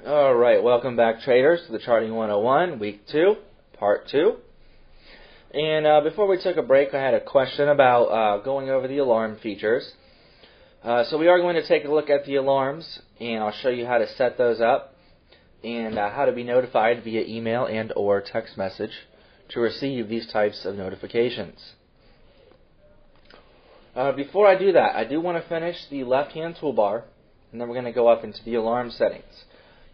Alright, welcome back traders to the Charting 101, Week 2, Part 2. And before we took a break, I had a question about going over the alarm features. So we are going to take a look at the alarms, and I'll show you how to set those up, and how to be notified via email and or text message to receive these types of notifications. Before I do that, I do want to finish the left-hand toolbar, and then we're going to go up into the alarm settings.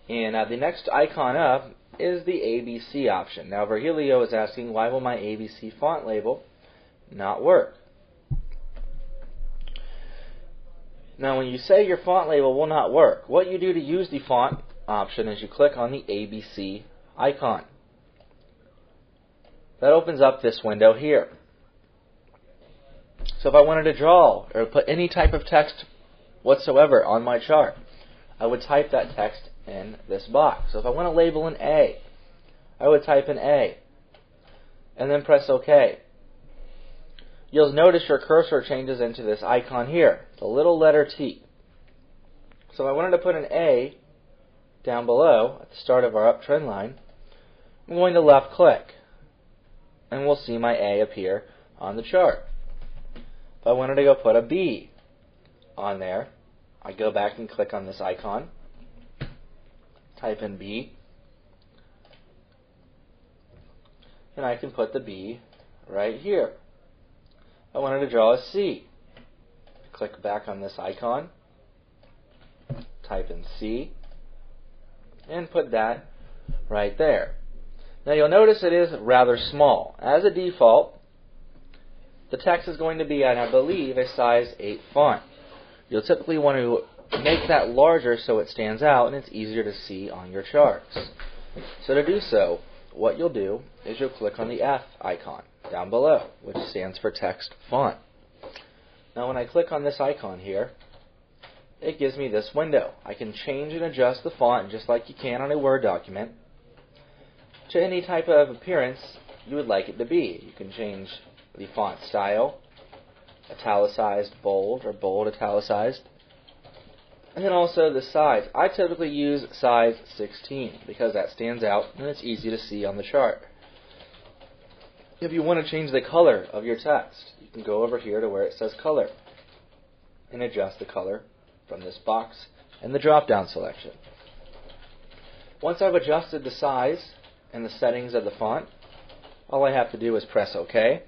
And the next icon up is the ABC option. Now Virgilio is asking, why will my ABC font label not work? Now when you say your font label will not work, what you do to use the font option is you click on the ABC icon. That opens up this window here. So if I wanted to draw or put any type of text whatsoever on my chart, I would type that text in this box. So if I want to label an A, I would type an A and then press OK. You'll notice your cursor changes into this icon here, the little letter T. So if I wanted to put an A down below at the start of our uptrend line, I'm going to left click and we'll see my A appear on the chart. If I wanted to go put a B on there, I go back and click on this icon, type in B, and I can put the B right here. I wanted to draw a C. Click back on this icon, type in C, and put that right there. Now you'll notice it is rather small. As a default, the text is going to be at, I believe, a size 8 font. You'll typically want to make that larger so it stands out and it's easier to see on your charts. So to do so, what you'll do is you'll click on the F icon down below, which stands for text font. Now when I click on this icon here, it gives me this window. I can change and adjust the font just like you can on a Word document to any type of appearance you would like it to be. You can change the font style, italicized bold or bold italicized, and then also the size. I typically use size 16 because that stands out and it's easy to see on the chart. If you want to change the color of your text, you can go over here to where it says color and adjust the color from this box and the drop down selection. Once I've adjusted the size and the settings of the font, all I have to do is press OK,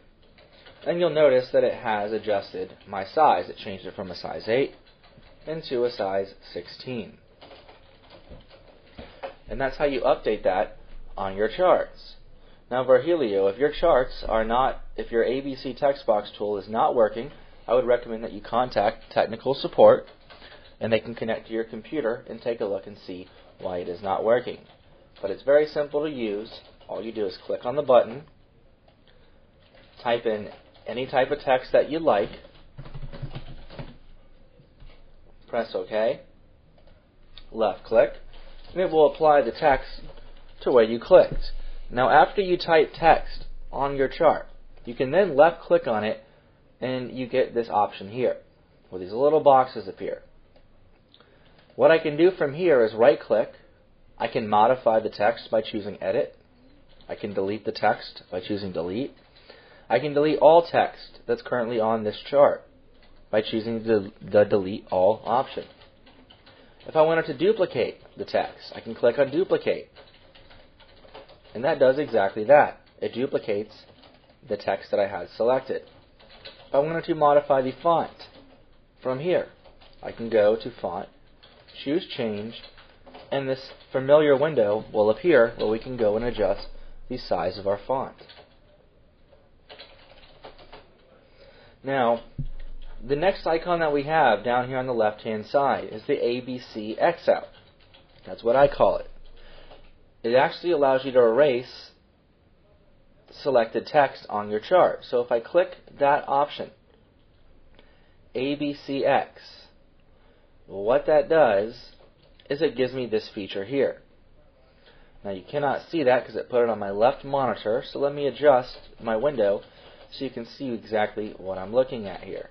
and you'll notice that it has adjusted my size. It changed it from a size 8 into a size 16. And that's how you update that on your charts. Now Virgilio, if your charts are not, if your ABC text box tool is not working, I would recommend that you contact technical support and they can connect to your computer and take a look and see why it is not working. But it's very simple to use. All you do is click on the button, type in any type of text that you like, press OK, left click, and it will apply the text to where you clicked. Now after you type text on your chart, you can then left click on it and you get this option here where these little boxes appear. What I can do from here is right click. I can modify the text by choosing edit. I can delete the text by choosing delete. I can delete all text that's currently on this chart by choosing the delete all option. If I wanted to duplicate the text, I can click on duplicate. And that does exactly that. It duplicates the text that I had selected. If I wanted to modify the font, from here, I can go to font, choose change, and this familiar window will appear where we can go and adjust the size of our font. Now, the next icon that we have down here on the left-hand side is the ABC X out. That's what I call it. It actually allows you to erase selected text on your chart. So if I click that option, ABCX, what that does is it gives me this feature here. Now you cannot see that because it put it on my left monitor, so let me adjust my window so you can see exactly what I'm looking at here.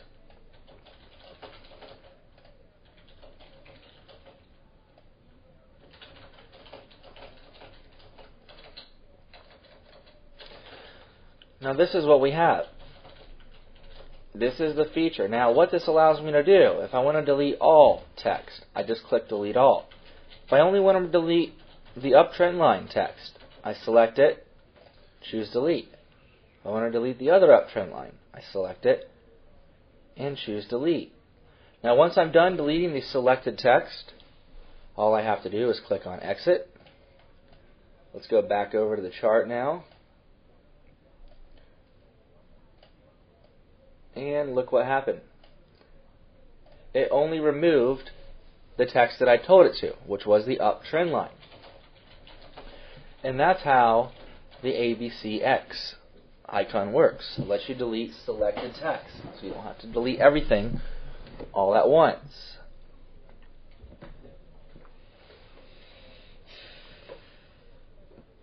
Now this is what we have. This is the feature. Now what this allows me to do, if I want to delete all text, I just click delete all. If I only want to delete the uptrend line text, I select it, choose delete. If I want to delete the other uptrend line, I select it and choose delete. Now once I'm done deleting the selected text, all I have to do is click on exit. Let's go back over to the chart now. And look what happened. It only removed the text that I told it to, which was the uptrend line. And that's how the ABCX icon works. It lets you delete selected text, so you don't have to delete everything all at once.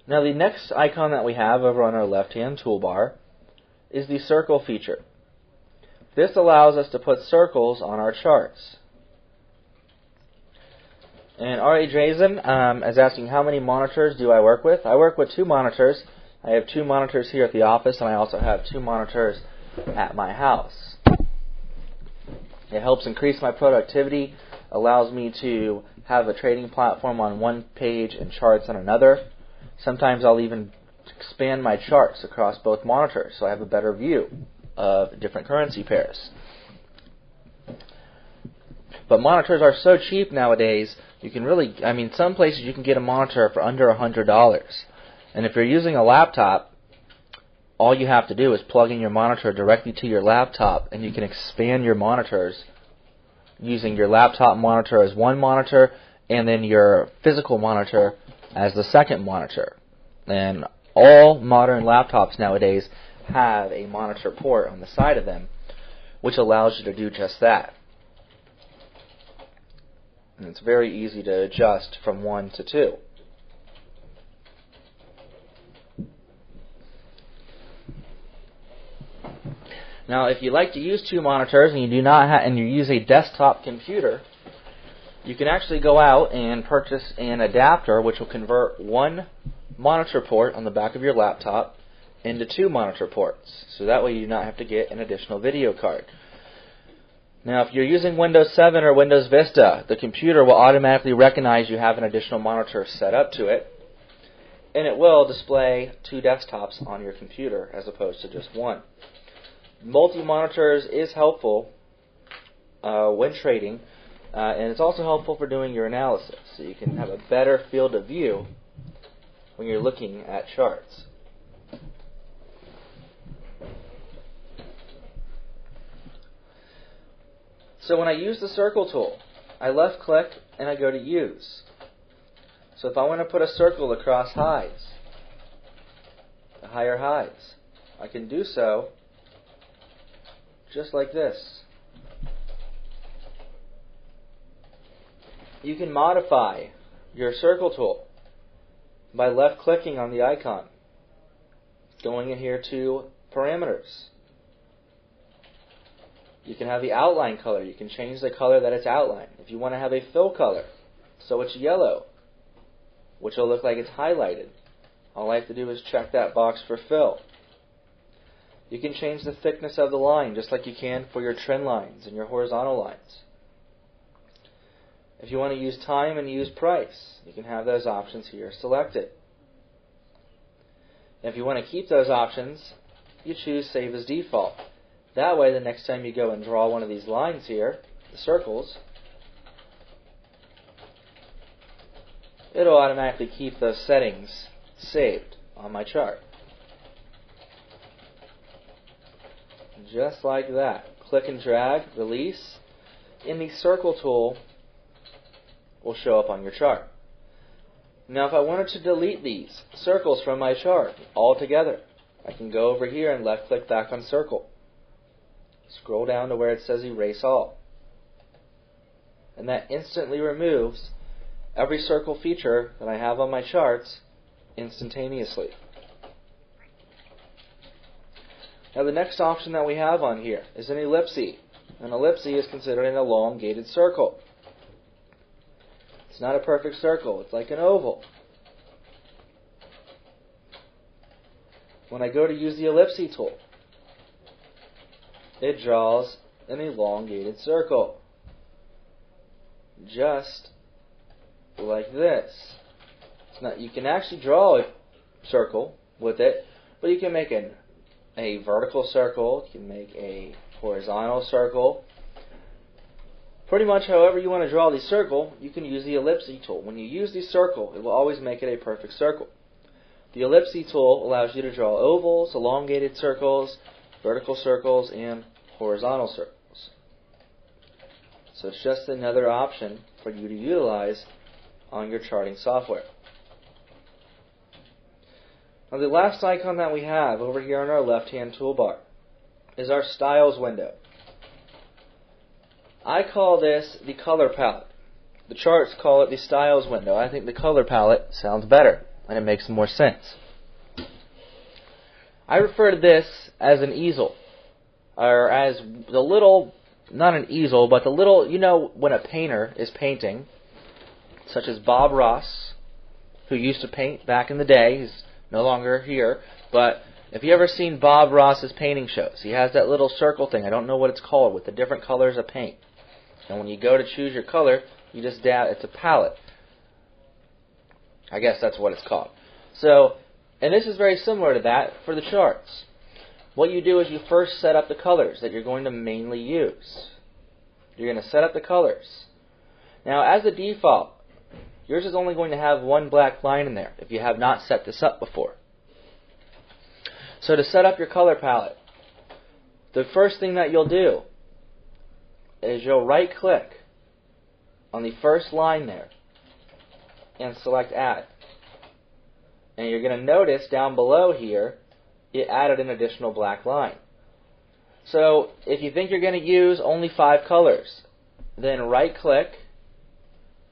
Now the next icon that we have over on our left-hand toolbar is the circle feature. This allows us to put circles on our charts. And R.A. Jason is asking how many monitors do I work with. I work with 2 monitors. I have 2 monitors here at the office, and I also have 2 monitors at my house. It helps increase my productivity, allows me to have a trading platform on one page and charts on another. Sometimes I'll even expand my charts across both monitors so I have a better view of different currency pairs. But monitors are so cheap nowadays, you can really, some places you can get a monitor for under $100. And if you're using a laptop, all you have to do is plug in your monitor directly to your laptop, and you can expand your monitors using your laptop monitor as one monitor and then your physical monitor as the second monitor. And all modern laptops nowadays have a monitor port on the side of them, which allows you to do just that. And it's very easy to adjust from 1 to 2. Now, if you like to use 2 monitors and you do not and you use a desktop computer, you can actually go out and purchase an adapter which will convert 1 monitor port on the back of your laptop into 2 monitor ports. So that way you do not have to get an additional video card. Now if you're using Windows 7 or Windows Vista, the computer will automatically recognize you have an additional monitor set up to it, and it will display 2 desktops on your computer as opposed to just 1. Multi-monitors is helpful when trading, and it's also helpful for doing your analysis, so you can have a better field of view when you're looking at charts. So when I use the circle tool, I left click and I go to use. So if I want to put a circle across highs, the higher highs, I can do so just like this. You can modify your circle tool by left clicking on the icon, going in here to parameters. You can have the outline color. You can change the color that it's outlined. If you want to have a fill color, so it's yellow, which will look like it's highlighted, all I have to do is check that box for fill. You can change the thickness of the line just like you can for your trend lines and your horizontal lines. If you want to use time and use price, you can have those options here selected. And if you want to keep those options, you choose Save as Default. That way, the next time you go and draw one of these lines here, the circles, it'll automatically keep those settings saved on my chart. Just like that. Click and drag, release, and the circle tool will show up on your chart. Now if I wanted to delete these circles from my chart altogether, I can go over here and left click back on circle. Scroll down to where it says erase all. And that instantly removes every circle feature that I have on my charts instantaneously. Now the next option that we have on here is an ellipse. An ellipse is considered an elongated circle. It's not a perfect circle, it's like an oval. when I go to use the ellipse tool, it draws an elongated circle, just like this. Now, you can actually draw a circle with it, but you can make a vertical circle, you can make a horizontal circle. Pretty much however you want to draw the circle, you can use the ellipse tool. When you use the circle, it will always make it a perfect circle. The ellipse tool allows you to draw ovals, elongated circles, vertical circles, and horizontal circles. So it's just another option for you to utilize on your charting software. Now the last icon that we have over here on our left-hand toolbar is our styles window. I call this the color palette. The charts call it the styles window. I think the color palette sounds better and it makes more sense. I refer to this as an easel, or as the little, not an easel, but the little, you know when a painter is painting, such as Bob Ross, who used to paint back in the day. He's no longer here, but if you ever seen Bob Ross's painting shows, he has that little circle thing, I don't know what it's called, with the different colors of paint. And when you go to choose your color, you just dab, it's a palette. I guess that's what it's called. So, and this is very similar to that for the charts. What you do is you first set up the colors that you're going to mainly use. You're going to set up the colors. Now, as a default, yours is only going to have one black line in there if you have not set this up before. So to set up your color palette, the first thing that you'll do is you'll right-click on the first line there and select Add. And you're going to notice down below here, it added an additional black line. So if you think you're going to use only 5 colors, then right-click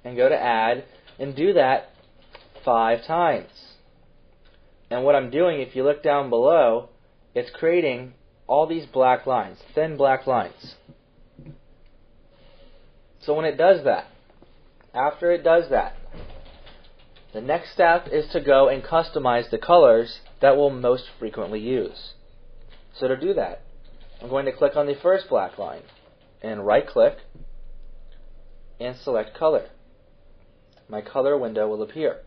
and go to Add and do that 5 times. And what I'm doing, if you look down below, it's creating all these black lines, thin black lines. So when it does that, after it does that, the next step is to go and customize the colors that we'll most frequently use. So to do that, I'm going to click on the first black line and right-click and select Color. My color window will appear.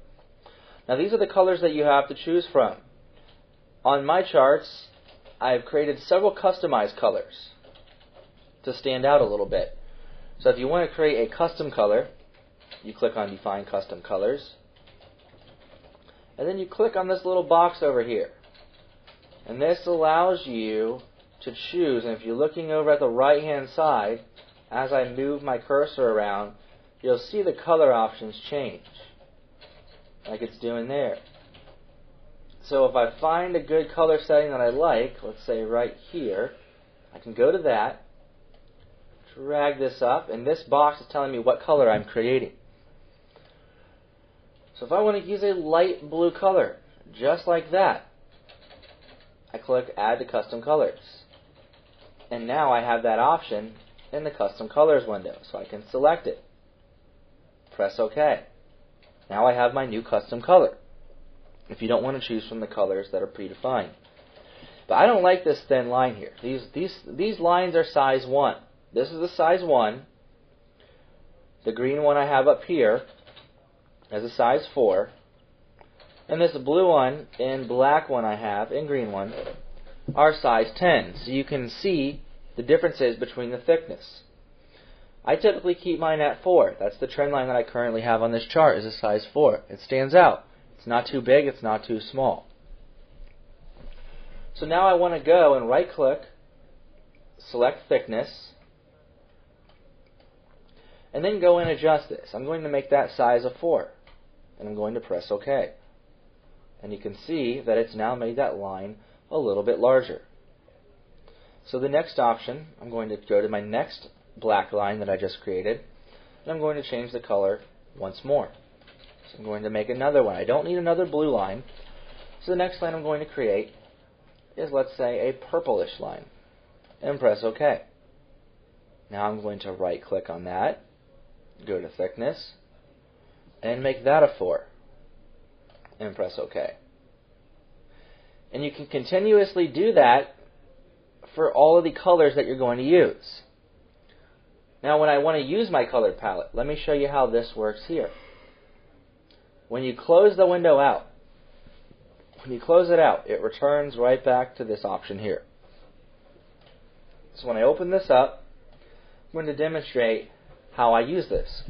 Now these are the colors that you have to choose from. On my charts, I've created several customized colors to stand out a little bit. So if you want to create a custom color, you click on Define Custom Colors. And then you click on this little box over here. And this allows you to choose, and if you're looking over at the right hand side, as I move my cursor around, you'll see the color options change, like it's doing there. So if I find a good color setting that I like, let's say right here, I can go to that, drag this up, and this box is telling me what color I'm creating. So if I want to use a light blue color, just like that, I click Add to Custom Colors. And now I have that option in the Custom Colors window, so I can select it. Press OK. Now I have my new custom color, if you don't want to choose from the colors that are predefined. But I don't like this thin line here. These lines are size 1. This is the size 1. The green one I have up here as a size 4. And this blue one and black one I have, and green one, are size 10. So you can see the differences between the thickness. I typically keep mine at 4. That's the trend line that I currently have on this chart, is a size 4. It stands out. It's not too big, it's not too small. So now I want to go and right click, select thickness, and then go and adjust this. I'm going to make that size a 4, and I'm going to press OK. And you can see that it's now made that line a little bit larger. So the next option, I'm going to go to my next black line that I just created, and I'm going to change the color once more. So I'm going to make another one. I don't need another blue line. So the next line I'm going to create is, let's say, a purplish line, and press OK. Now I'm going to right click on that, go to thickness, and make that a 4, and press OK. And you can continuously do that for all of the colors that you're going to use. Now when I want to use my color palette, let me show you how this works here. When you close the window out, when you close it out, it returns right back to this option here. So when I open this up, I'm going to demonstrate how I use this.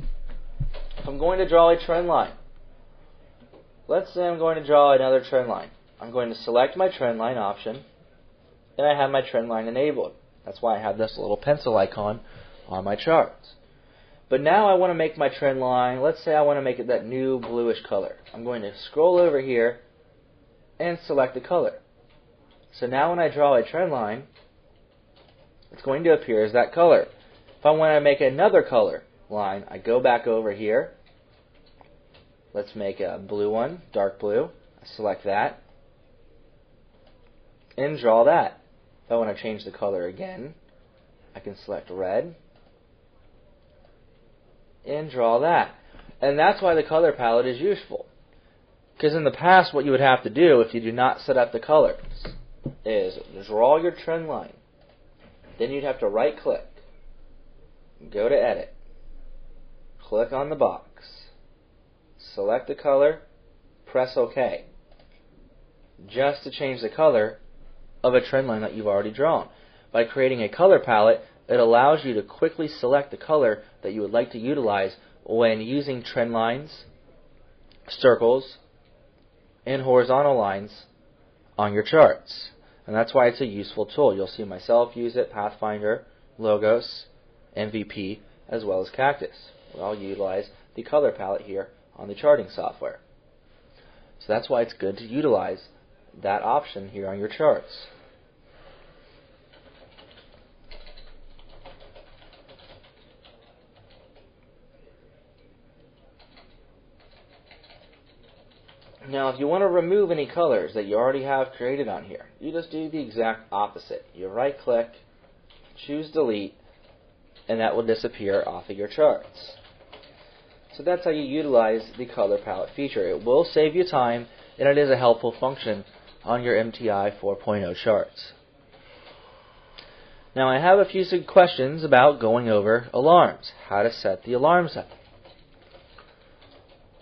If I'm going to draw a trend line, let's say I'm going to draw another trend line. I'm going to select my trend line option, and I have my trend line enabled. That's why I have this little pencil icon on my charts. But now I want to make my trend line, let's say I want to make it that new bluish color. I'm going to scroll over here and select the color. So now when I draw a trend line, it's going to appear as that color. If I want to make another color line, I go back over here. Let's make a blue one, dark blue. I select that and draw that. If I want to change the color again, I can select red and draw that. And that's why the color palette is useful. Because in the past, what you would have to do if you do not set up the colors is draw your trend line. Then you'd have to right click, go to edit, click on the box, select the color, press OK, just to change the color of a trend line that you've already drawn. By creating a color palette, it allows you to quickly select the color that you would like to utilize when using trend lines, circles, and horizontal lines on your charts. And that's why it's a useful tool. You'll see myself use it, Pathfinder, Logos, MVP, as well as Cactus. I'll utilize the color palette here on the charting software. So that's why it's good to utilize that option here on your charts. Now, if you want to remove any colors that you already have created on here, you just do the exact opposite. You right-click, choose Delete, and that will disappear off of your charts. So that's how you utilize the color palette feature. It will save you time, and it is a helpful function on your MTI 4.0 charts. Now, I have a few questions about going over alarms, how to set the alarms up.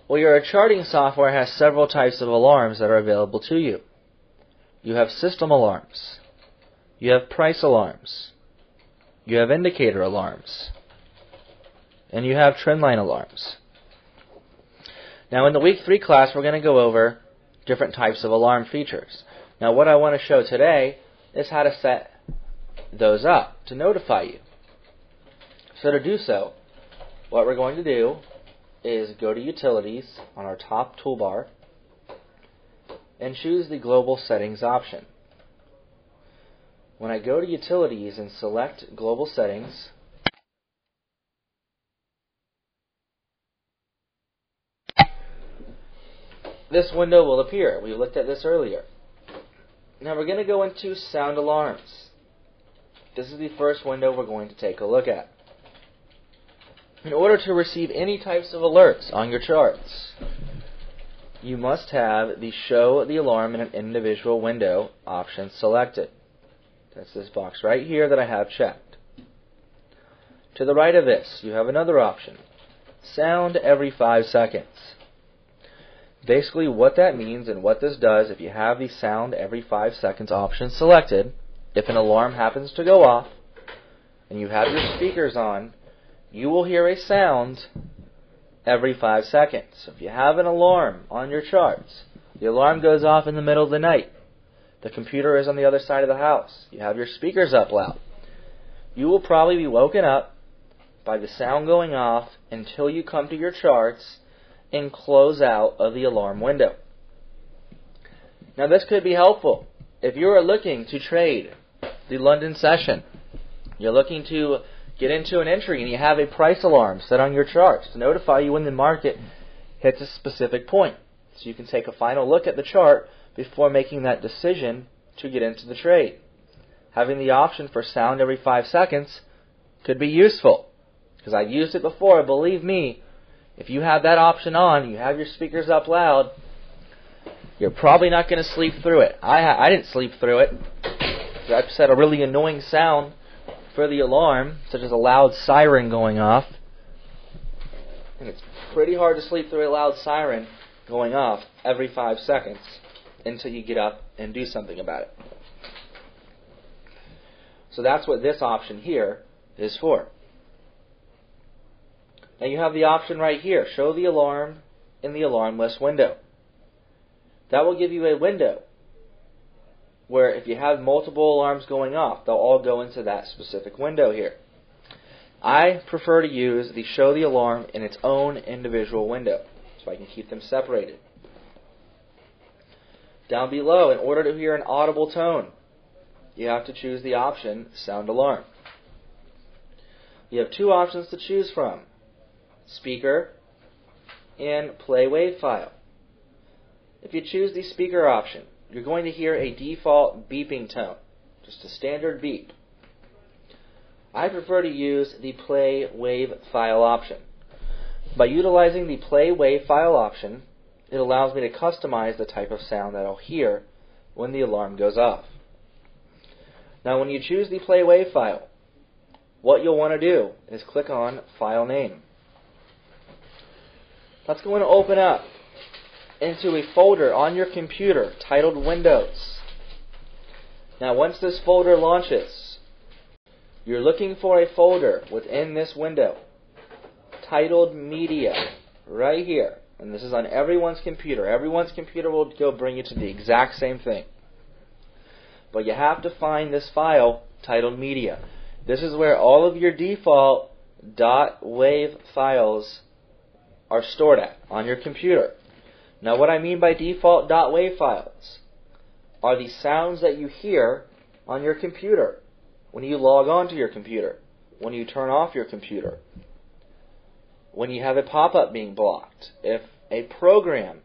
Well, your charting software has several types of alarms that are available to you. You have system alarms. You have price alarms. You have indicator alarms. And you have trend line alarms. Now, in the week 3 class, we're going to go over different types of alarm features. Now, what I want to show today is how to set those up to notify you. So to do so, what we're going to do is go to Utilities on our top toolbar and choose the Global Settings option. When I go to Utilities and select Global Settings, this window will appear. We looked at this earlier. Now we're going to go into Sound Alarms. This is the first window we're going to take a look at. In order to receive any types of alerts on your charts, you must have the Show the Alarm in an Individual Window option selected. That's this box right here that I have checked. To the right of this, you have another option, Sound every 5 seconds. Basically what that means and what this does, if you have the Sound every 5 seconds option selected, if an alarm happens to go off and you have your speakers on, you will hear a sound every 5 seconds. So if you have an alarm on your charts, the alarm goes off in the middle of the night, the computer is on the other side of the house, you have your speakers up loud, you will probably be woken up by the sound going off until you come to your charts and close out of the alarm window. Now this could be helpful if you are looking to trade the London session. You're looking to get into an entry and you have a price alarm set on your charts to notify you when the market hits a specific point. So you can take a final look at the chart before making that decision to get into the trade. Having the option for sound every 5 seconds could be useful, because I've used it before. Believe me, if you have that option on, you have your speakers up loud, You're probably not going to sleep through it. I didn't sleep through it. I've set a really annoying sound for the alarm, such as a loud siren going off. And it's pretty hard to sleep through a loud siren going off every 5 seconds until you get up and do something about it. So that's what this option here is for. Now you have the option right here, show the alarm in the alarm list window. That will give you a window where if you have multiple alarms going off, they'll all go into that specific window here. I prefer to use the show the alarm in its own individual window, so I can keep them separated. Down below, in order to hear an audible tone, you have to choose the option sound alarm. You have two options to choose from, speaker and play WAV file. If you choose the speaker option, you're going to hear a default beeping tone, just a standard beep. I prefer to use the play WAV file option. By utilizing the play WAV file option, it allows me to customize the type of sound that I'll hear when the alarm goes off. Now when you choose the play WAV file, what you'll want to do is click on File Name. That's going to open up into a folder on your computer titled Windows. Now once this folder launches, you're looking for a folder within this window titled Media right here. And this is on everyone's computer. Everyone's computer will go bring you to the exact same thing. But you have to find this file titled Media. This is where all of your default .wav files are stored at on your computer. Now what I mean by default .wav files are the sounds that you hear on your computer when you log on to your computer, when you turn off your computer, when you have a pop-up being blocked, if a program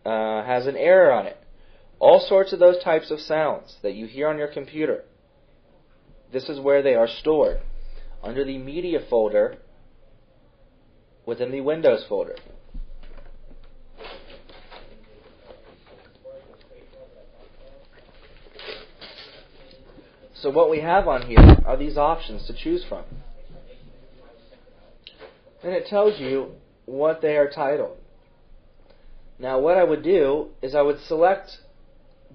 has an error on it. All sorts of those types of sounds that you hear on your computer. This is where they are stored, under the Media folder within the Windows folder. So what we have on here are these options to choose from. And it tells you what they are titled. Now what I would do is I would select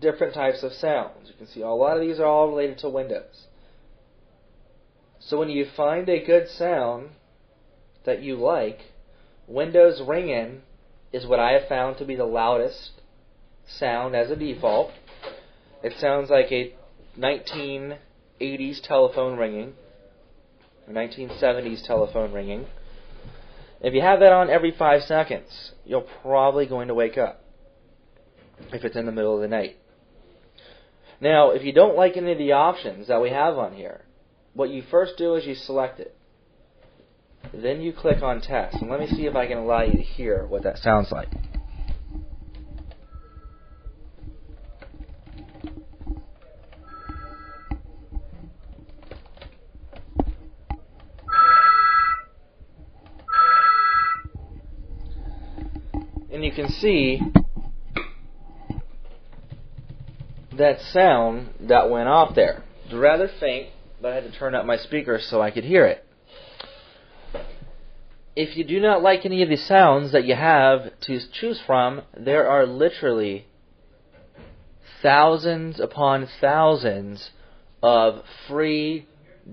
different types of sounds. You can see a lot of these are all related to Windows. So when you find a good sound that you like, Windows ringing is what I have found to be the loudest sound as a default. It sounds like a 1980s telephone ringing, or 1970s telephone ringing. If you have that on every 5 seconds, you're probably going to wake up if it's in the middle of the night. Now, if you don't like any of the options that we have on here, what you first do is you select it. Then you click on Test. And let me see if I can allow you to hear what that sounds like. And you can see that sound that went off there. It's rather faint, but I had to turn up my speakers so I could hear it. If you do not like any of the sounds that you have to choose from, there are literally thousands upon thousands of free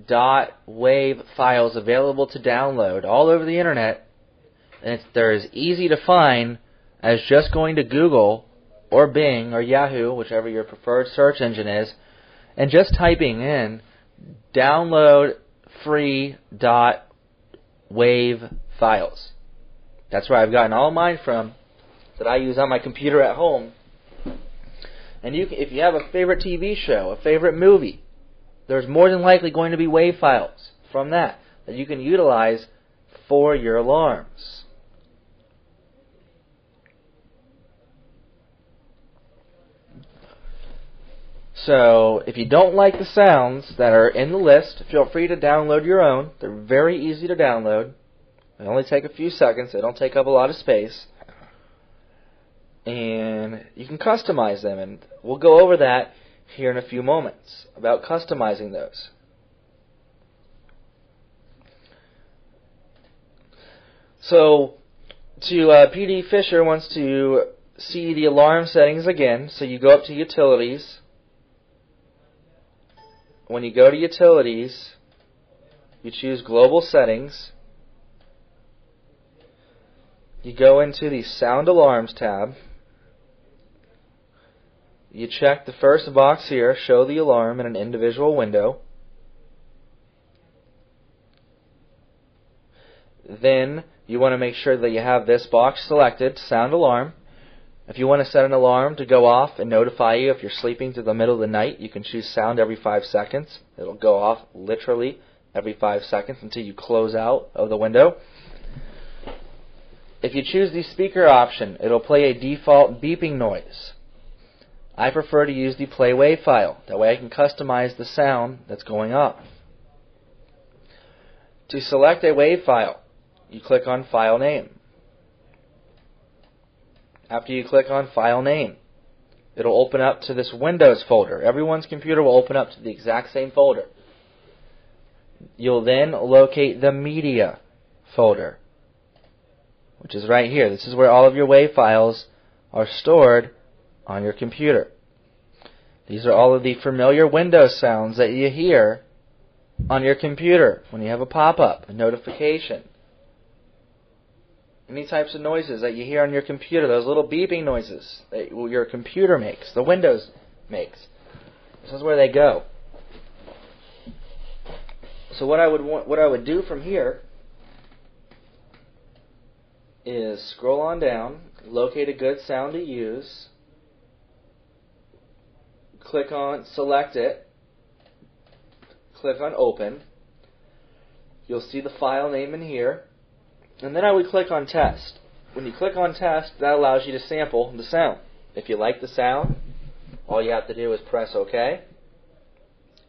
.wav files available to download all over the internet, and they're as easy to find as just going to Google or Bing or Yahoo, whichever your preferred search engine is, and just typing in download free .wav files. That's where I've gotten all mine from that I use on my computer at home. And if you have a favorite TV show, a favorite movie, there's more than likely going to be WAV files from that you can utilize for your alarms. So if you don't like the sounds that are in the list, feel free to download your own. They're very easy to download. They only take a few seconds. They don't take up a lot of space. and you can customize them, and we'll go over that here in a few moments about customizing those. So PD Fisher wants to see the alarm settings again, so you go up to Utilities. When you go to Utilities, you choose Global Settings. You go into the Sound Alarms tab. You check the first box here, Show the Alarm in an individual window. Then you want to make sure that you have this box selected, Sound Alarm. If you want to set an alarm to go off and notify you if you're sleeping through the middle of the night, you can choose sound every 5 seconds. It'll go off literally every 5 seconds until you close out of the window. If you choose the speaker option, it'll play a default beeping noise. I prefer to use the play WAV file. That way I can customize the sound that's going off. To select a WAV file, you click on File Name. After you click on File Name, it'll open up to this Windows folder. Everyone's computer will open up to the exact same folder. You'll then locate the Media folder, which is right here. This is where all of your WAV files are stored on your computer. These are all of the familiar Windows sounds that you hear on your computer when you have a pop-up, a notification. Any types of noises that you hear on your computer, those little beeping noises that your computer makes, the Windows makes. This is where they go. So what I would do from here is scroll on down, locate a good sound to use, click on, select it, click on Open. You'll see the file name in here. And then I would click on Test. When you click on Test, that allows you to sample the sound. If you like the sound, all you have to do is press OK.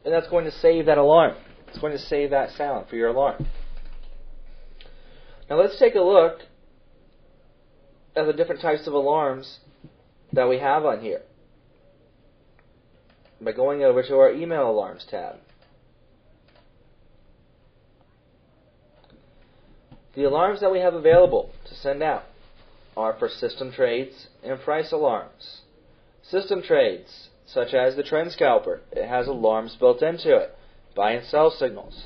And that's going to save that alarm. It's going to save that sound for your alarm. Now let's take a look at the different types of alarms that we have on here by going over to our Email Alarms tab. The alarms that we have available to send out are for system trades and price alarms. System trades, such as the Trend Scalper, it has alarms built into it, buy and sell signals.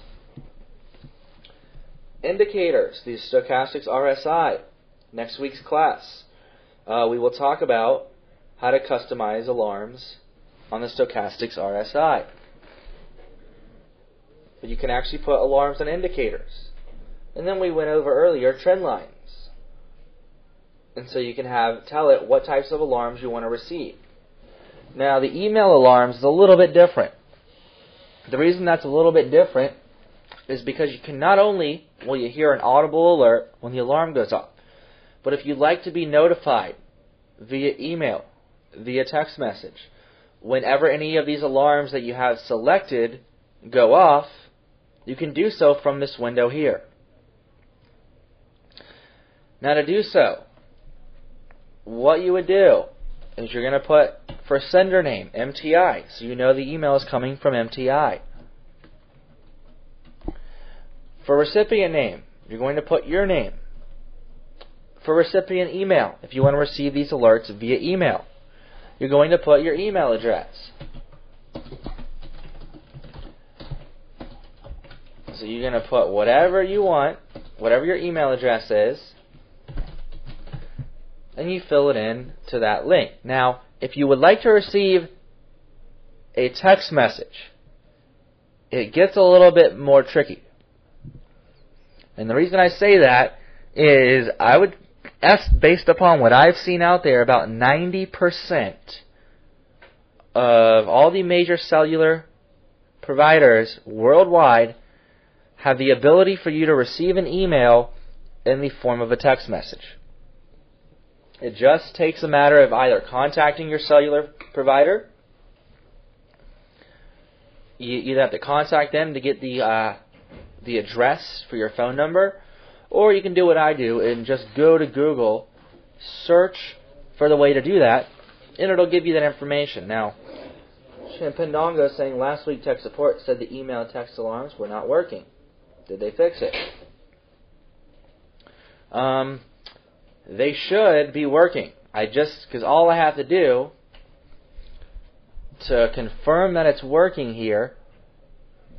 Indicators, the Stochastics RSI. Next week's class, we will talk about how to customize alarms on the Stochastics RSI. But you can actually put alarms on indicators. And then we went over earlier trend lines. And so you can tell it what types of alarms you want to receive. Now the email alarms is a little bit different. The reason that's a little bit different is because you can not only will you hear an audible alert when the alarm goes off, but if you'd like to be notified via email, via text message, whenever any of these alarms that you have selected go off, you can do so from this window here. Now to do so, what you would do is you're going to put for sender name, MTI, so you know the email is coming from MTI. For recipient name, you're going to put your name. For recipient email, if you want to receive these alerts via email, you're going to put your email address. So you're going to put whatever you want, whatever your email address is, and you fill it in to that link. Now, if you would like to receive a text message, it gets a little bit more tricky. And the reason I say that is I would based upon what I've seen out there, about 90% of all the major cellular providers worldwide have the ability for you to receive an email in the form of a text message. It just takes a matter of either contacting your cellular provider. You either have to contact them to get the address for your phone number, or you can do what I do and just go to Google, search for the way to do that, and it'll give you that information. Now, Champendongo is saying last week tech support said the email and text alarms were not working. Did they fix it? They should be working. Because all I have to do to confirm that it's working here,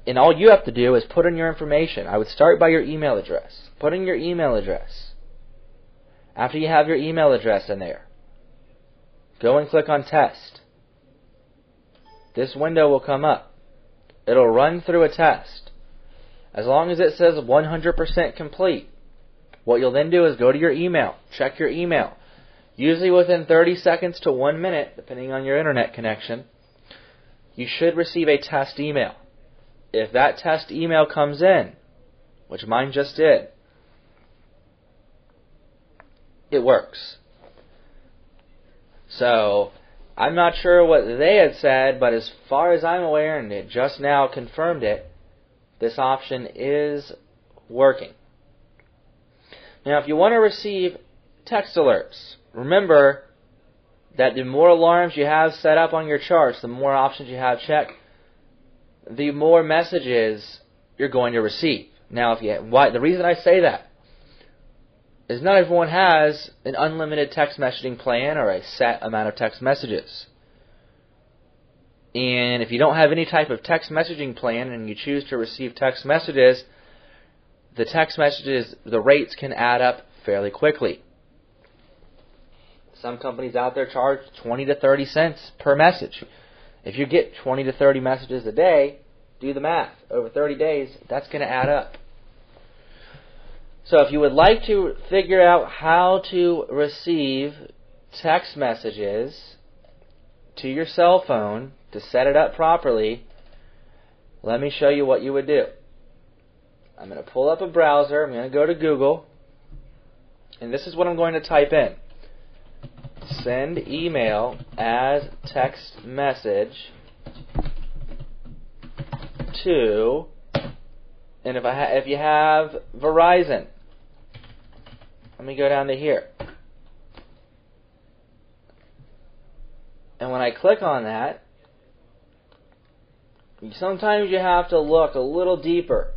and all you have to do is put in your information. I would start by your email address. Put in your email address. After you have your email address in there, go and click on test. This window will come up. It'll run through a test. As long as it says 100% complete, what you'll then do is go to your email, check your email. Usually within 30 seconds to 1 minute, depending on your internet connection, you should receive a test email. If that test email comes in, which mine just did, it works. So, I'm not sure what they had said, but as far as I'm aware, and it just now confirmed it, this option is working. Now, if you want to receive text alerts, remember that the more alarms you have set up on your charts, the more options you have checked, the more messages you're going to receive. Now, the reason I say that is not everyone has an unlimited text messaging plan or a set amount of text messages. And if you don't have any type of text messaging plan and you choose to receive text messages, the rates can add up fairly quickly. Some companies out there charge 20 to 30 cents per message. If you get 20 to 30 messages a day, do the math. Over 30 days, that's going to add up. So if you would like to figure out how to receive text messages to your cell phone to set it up properly, let me show you what you would do. I'm going to pull up a browser. I'm going to go to Google. And this is what I'm going to type in. Send email as text message to, and if you have Verizon, let me go down to here. And when I click on that, sometimes you have to look a little deeper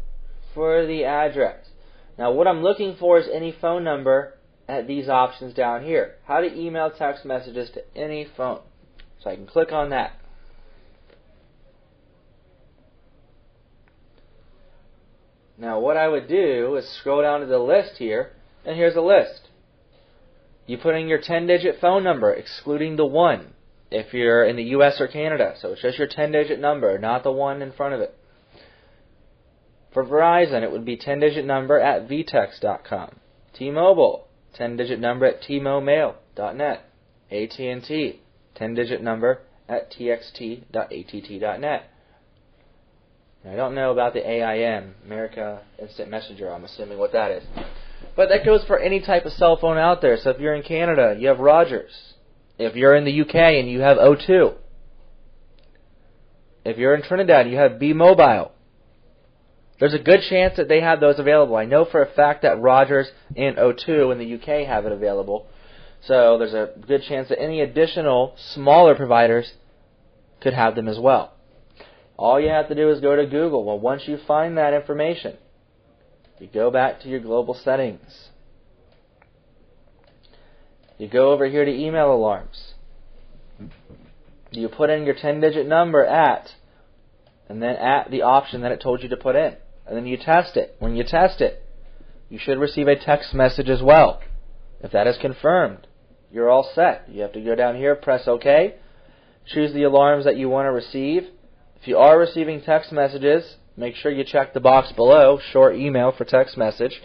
for the address. Now what I'm looking for is any phone number at these options down here. How to email text messages to any phone. So I can click on that. Now what I would do is scroll down to the list here, and here's a list. You put in your 10-digit phone number, excluding the 1, if you're in the US or Canada. So it's just your 10-digit number, not the 1 in front of it. For Verizon, it would be 10-digit number at vtex.com. T-Mobile, 10-digit number at tmomail.net. AT&T, 10-digit number at txt.att.net. I don't know about the AIM, America Instant Messenger, I'm assuming what that is. But that goes for any type of cell phone out there. So if you're in Canada, you have Rogers. If you're in the UK and you have O2. If you're in Trinidad, you have B-Mobile. There's a good chance that they have those available. I know for a fact that Rogers and O2 in the UK have it available. So there's a good chance that any additional smaller providers could have them as well. All you have to do is go to Google. Well, once you find that information, you go back to your global settings. You go over here to email alarms. You put in your 10-digit number at, and then at the option that it told you to put in. And then you test it. When you test it, you should receive a text message as well. If that is confirmed, you're all set. You have to go down here, press OK, choose the alarms that you want to receive. If you are receiving text messages, make sure you check the box below, short email for text message.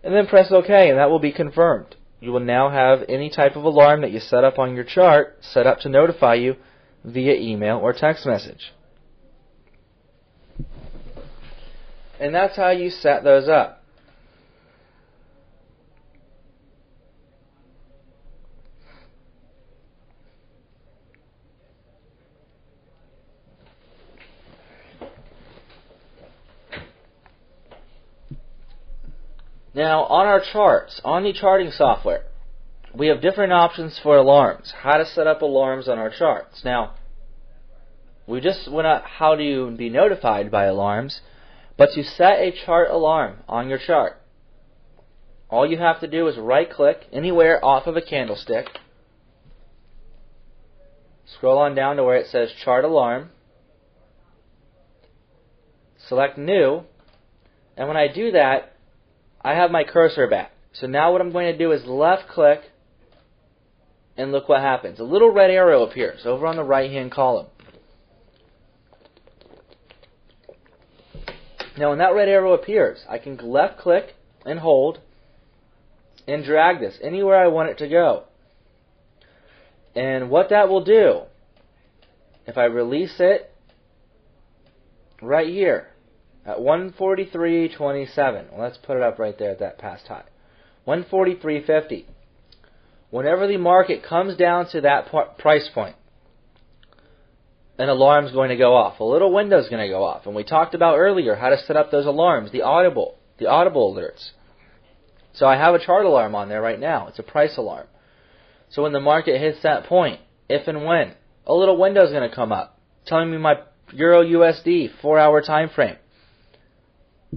And then press OK, and that will be confirmed. You will now have any type of alarm that you set up on your chart set up to notify you via email or text message. And that's how you set those up. Now, on our charts, on the charting software, we have different options for alarms, how to set up alarms on our charts. Now, we just went out how to be notified by alarms, but to set a chart alarm on your chart, all you have to do is right-click anywhere off of a candlestick, scroll on down to where it says Chart Alarm, select New, and when I do that, I have my cursor back. So now what I'm going to do is left-click, and look what happens. A little red arrow appears over on the right-hand column. Now when that red arrow appears, I can left-click and hold and drag this anywhere I want it to go. And what that will do, if I release it right here at 143.27, well, let's put it up right there at that past high, 143.50. Whenever the market comes down to that price point, an alarm is going to go off. A little window is going to go off. And we talked about earlier how to set up those alarms, the audible alerts. So I have a chart alarm on there right now. It's a price alarm. So when the market hits that point, if and when, a little window is going to come up telling me my Euro USD 4-hour time frame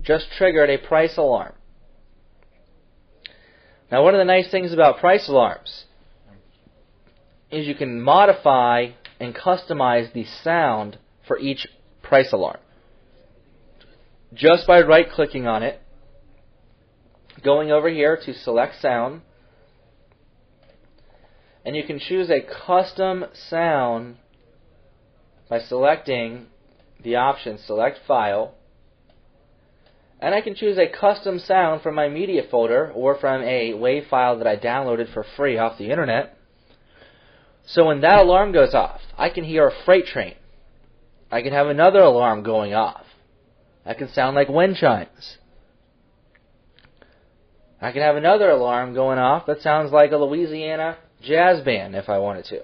just triggered a price alarm. Now, one of the nice things about price alarms is you can modify and customize the sound for each price alarm just by right-clicking on it, going over here to select sound, and you can choose a custom sound by selecting the option Select File, and I can choose a custom sound from my media folder or from a WAV file that I downloaded for free off the internet. So when that alarm goes off, I can hear a freight train. I can have another alarm going off. That can sound like wind chimes. I can have another alarm going off that sounds like a Louisiana jazz band if I wanted to.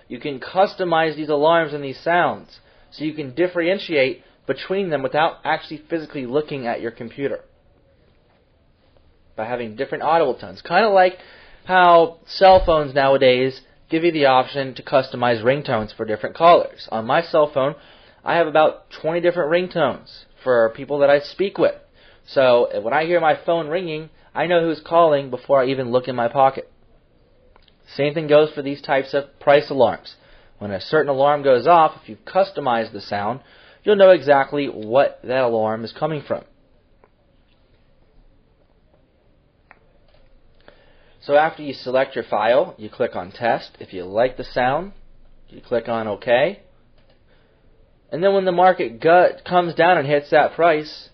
You can customize these alarms and these sounds so you can differentiate between them without actually physically looking at your computer by having different audible tones. Kind of like how cell phones nowadays give you the option to customize ringtones for different callers. On my cell phone, I have about 20 different ringtones for people that I speak with. So when I hear my phone ringing, I know who's calling before I even look in my pocket. Same thing goes for these types of price alarms. When a certain alarm goes off, if you've customized the sound, you'll know exactly what that alarm is coming from. So after you select your file, you click on Test. If you like the sound, you click on OK. And then when the market comes down and hits that price,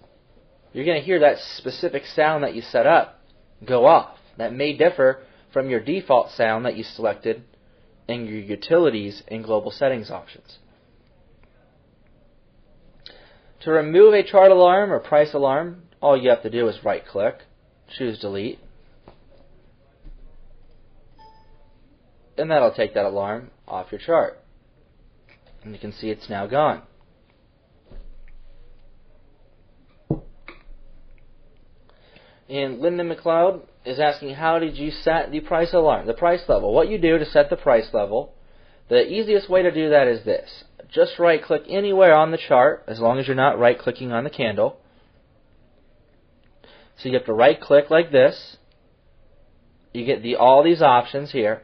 you're going to hear that specific sound that you set up go off. That may differ from your default sound that you selected in your Utilities and Global Settings options. To remove a chart alarm or price alarm, all you have to do is right-click, choose Delete, and that'll take that alarm off your chart. And you can see it's now gone. And Lyndon McLeod is asking, how did you set the price alarm, the price level? What you do to set the price level, the easiest way to do that is this. Just right-click anywhere on the chart, as long as you're not right-clicking on the candle. So you have to right-click like this. You get all these options here.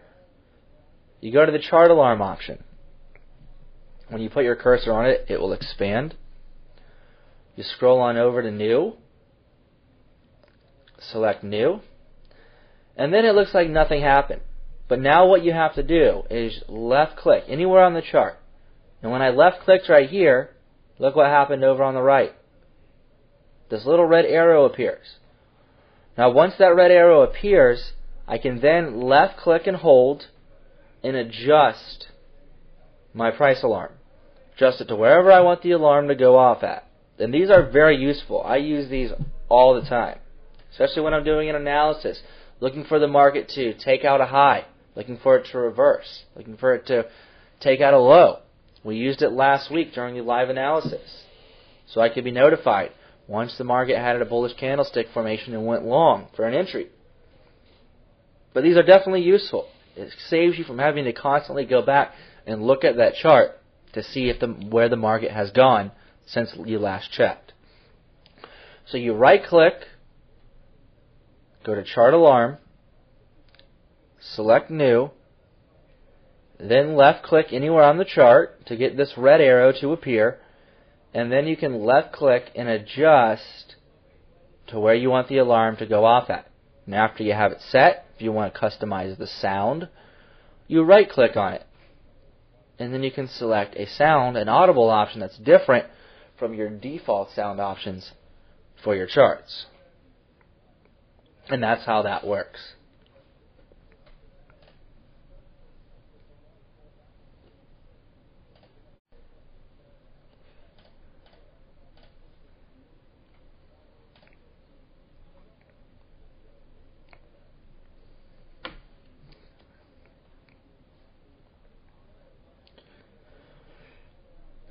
You go to the chart alarm option. When you put your cursor on it, it will expand. You scroll on over to New. Select New. And then it looks like nothing happened. But now what you have to do is left-click anywhere on the chart. And when I left-clicked right here, look what happened over on the right. This little red arrow appears. Now once that red arrow appears, I can then left-click and hold and adjust my price alarm. Adjust it to wherever I want the alarm to go off at. And these are very useful. I use these all the time, especially when I'm doing an analysis, looking for the market to take out a high, looking for it to reverse, looking for it to take out a low. We used it last week during the live analysis, so I could be notified once the market had a bullish candlestick formation and went long for an entry. But these are definitely useful. It saves you from having to constantly go back and look at that chart to see if where the market has gone since you last checked. So you right-click, go to Chart Alarm, select New, then left-click anywhere on the chart to get this red arrow to appear, and then you can left-click and adjust to where you want the alarm to go off at. And after you have it set, if you want to customize the sound, you right-click on it. And then you can select a sound, an audible option that's different from your default sound options for your charts. And that's how that works.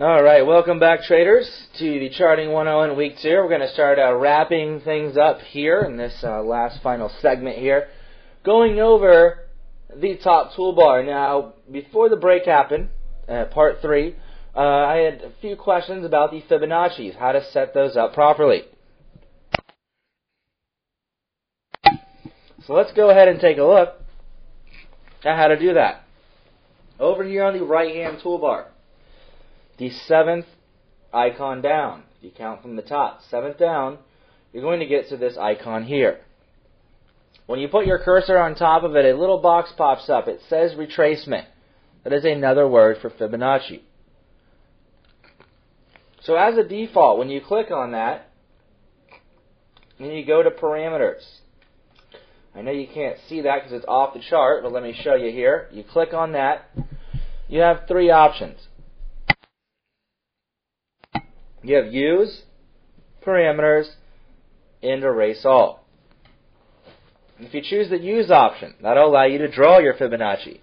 Alright, welcome back traders to the Charting 101 Week 2. We're going to start wrapping things up here in this last final segment here. Going over the top toolbar. Now, before the break happened, part 3, I had a few questions about the Fibonacci's, how to set those up properly. So let's go ahead and take a look at how to do that. Over here on the right-hand toolbar, the 7th icon down. If you count from the top, 7th down, you're going to get to this icon here. When you put your cursor on top of it, a little box pops up. It says retracement. That is another word for Fibonacci. So as a default, when you click on that, and you go to parameters, I know you can't see that because it's off the chart, but let me show you here. You click on that, you have 3 options. You have Use, Parameters, and Erase All. If you choose the Use option, that will allow you to draw your Fibonacci.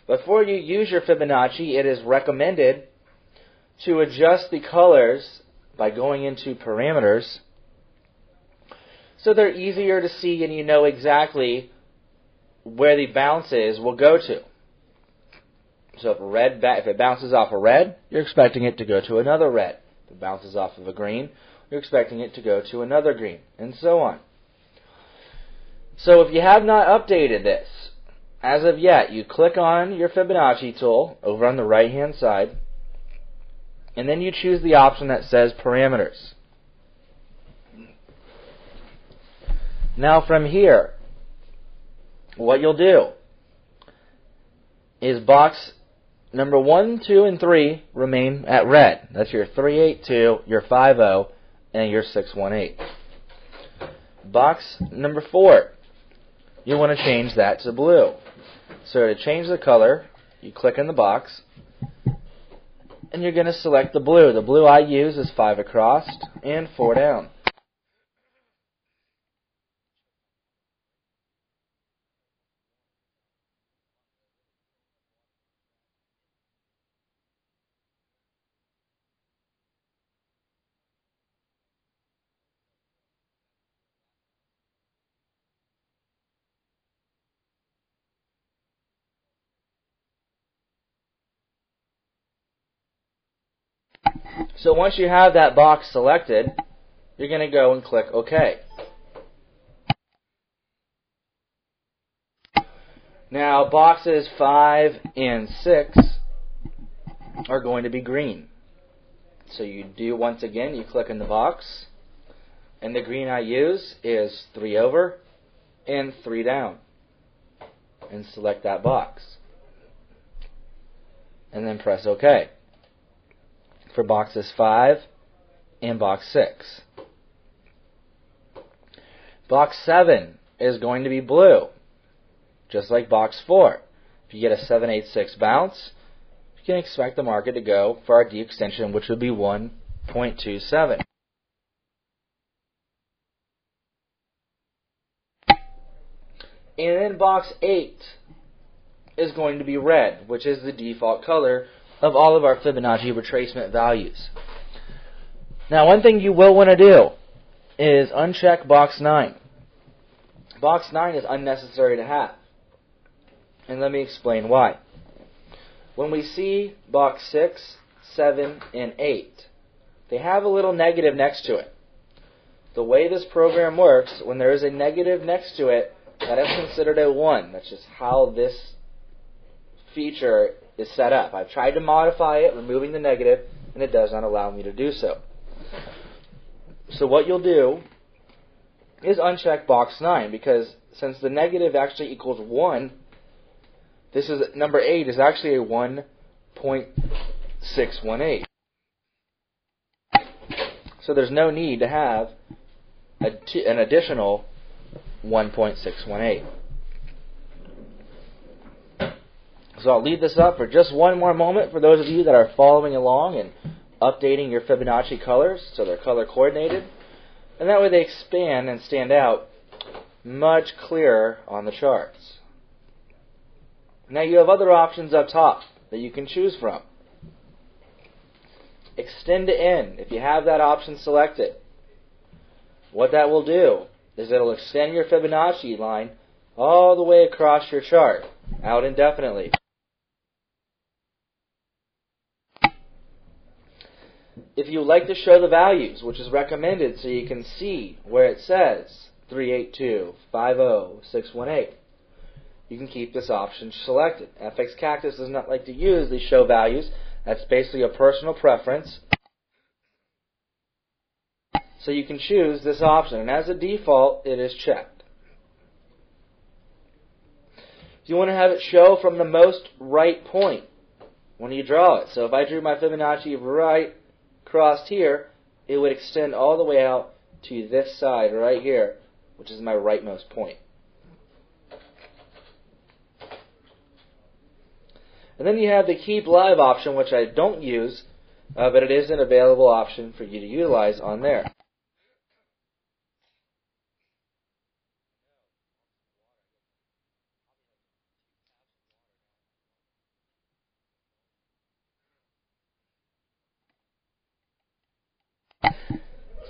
Before you use your Fibonacci, it is recommended to adjust the colors by going into Parameters so they're easier to see and you know exactly where the bounces will go to. So if it bounces off a red, you're expecting it to go to another red. If it bounces off of a green, you're expecting it to go to another green, and so on. So if you have not updated this, as of yet, you click on your Fibonacci tool over on the right-hand side, and then you choose the option that says Parameters. Now from here, what you'll do is box number 1, 2, and 3 remain at red. That's your 382, your 50, and your 618. Box number 4, you want to change that to blue. So to change the color, you click in the box, and you're going to select the blue. The blue I use is 5 across and 4 down. So once you have that box selected, you're going to go and click OK. Now boxes 5 and 6 are going to be green. So you do, once again, you click in the box, and the green I use is 3 over and 3 down. And select that box. And then press OK for boxes 5 and box 6. Box 7 is going to be blue, just like box 4. If you get a 786 bounce, you can expect the market to go for our D extension, which would be 1.27. And then box 8 is going to be red, which is the default color of all of our Fibonacci retracement values. Now, one thing you will want to do is uncheck box 9. Box 9 is unnecessary to have. And let me explain why. When we see box 6, 7, and 8, they have a little negative next to it. The way this program works, when there is a negative next to it, that is considered a 1. That's just how this feature is set up. I've tried to modify it, removing the negative, and it does not allow me to do so. So what you'll do is uncheck box 9, because since the negative actually equals 1, this is number 8 is actually a 1.618. So there's no need to have an additional 1.618. So I'll leave this up for just one more moment for those of you that are following along and updating your Fibonacci colors so they're color coordinated. And that way they expand and stand out much clearer on the charts. Now you have other options up top that you can choose from. Extend to end, if you have that option selected. What that will do is it'll extend your Fibonacci line all the way across your chart, out indefinitely. If you like to show the values, which is recommended so you can see where it says 382, 50, 618, you can keep this option selected. FX Cactus does not like to use these show values. That's basically a personal preference. So you can choose this option, and as a default, it is checked. You want to have it show from the most right point when you draw it. So if I drew my Fibonacci right across here, it would extend all the way out to this side right here, which is my rightmost point. And then you have the Keep Live option, which I don't use, but it is an available option for you to utilize on there.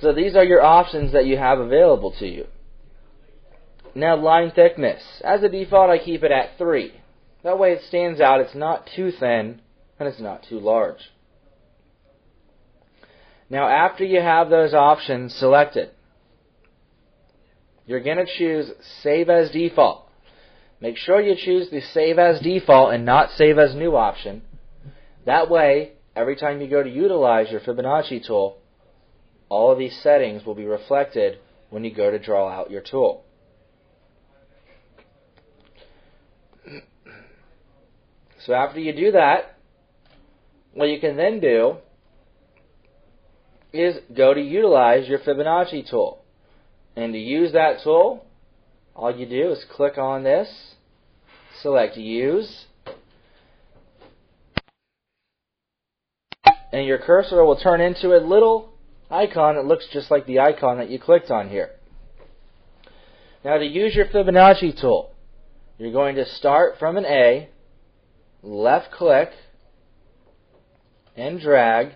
So these are your options that you have available to you. Now line thickness. As a default, I keep it at 3. That way it stands out. It's not too thin and it's not too large. Now after you have those options selected, you're going to choose Save as Default. Make sure you choose the Save as Default and not Save as New option. That way, every time you go to utilize your Fibonacci tool, all of these settings will be reflected when you go to draw out your tool. So after you do that, what you can then do is go to utilize your Fibonacci tool. And to use that tool, all you do is click on this, select Use, and your cursor will turn into a little icon that looks just like the icon that you clicked on here. Now to use your Fibonacci tool, you're going to start from an A, left click, and drag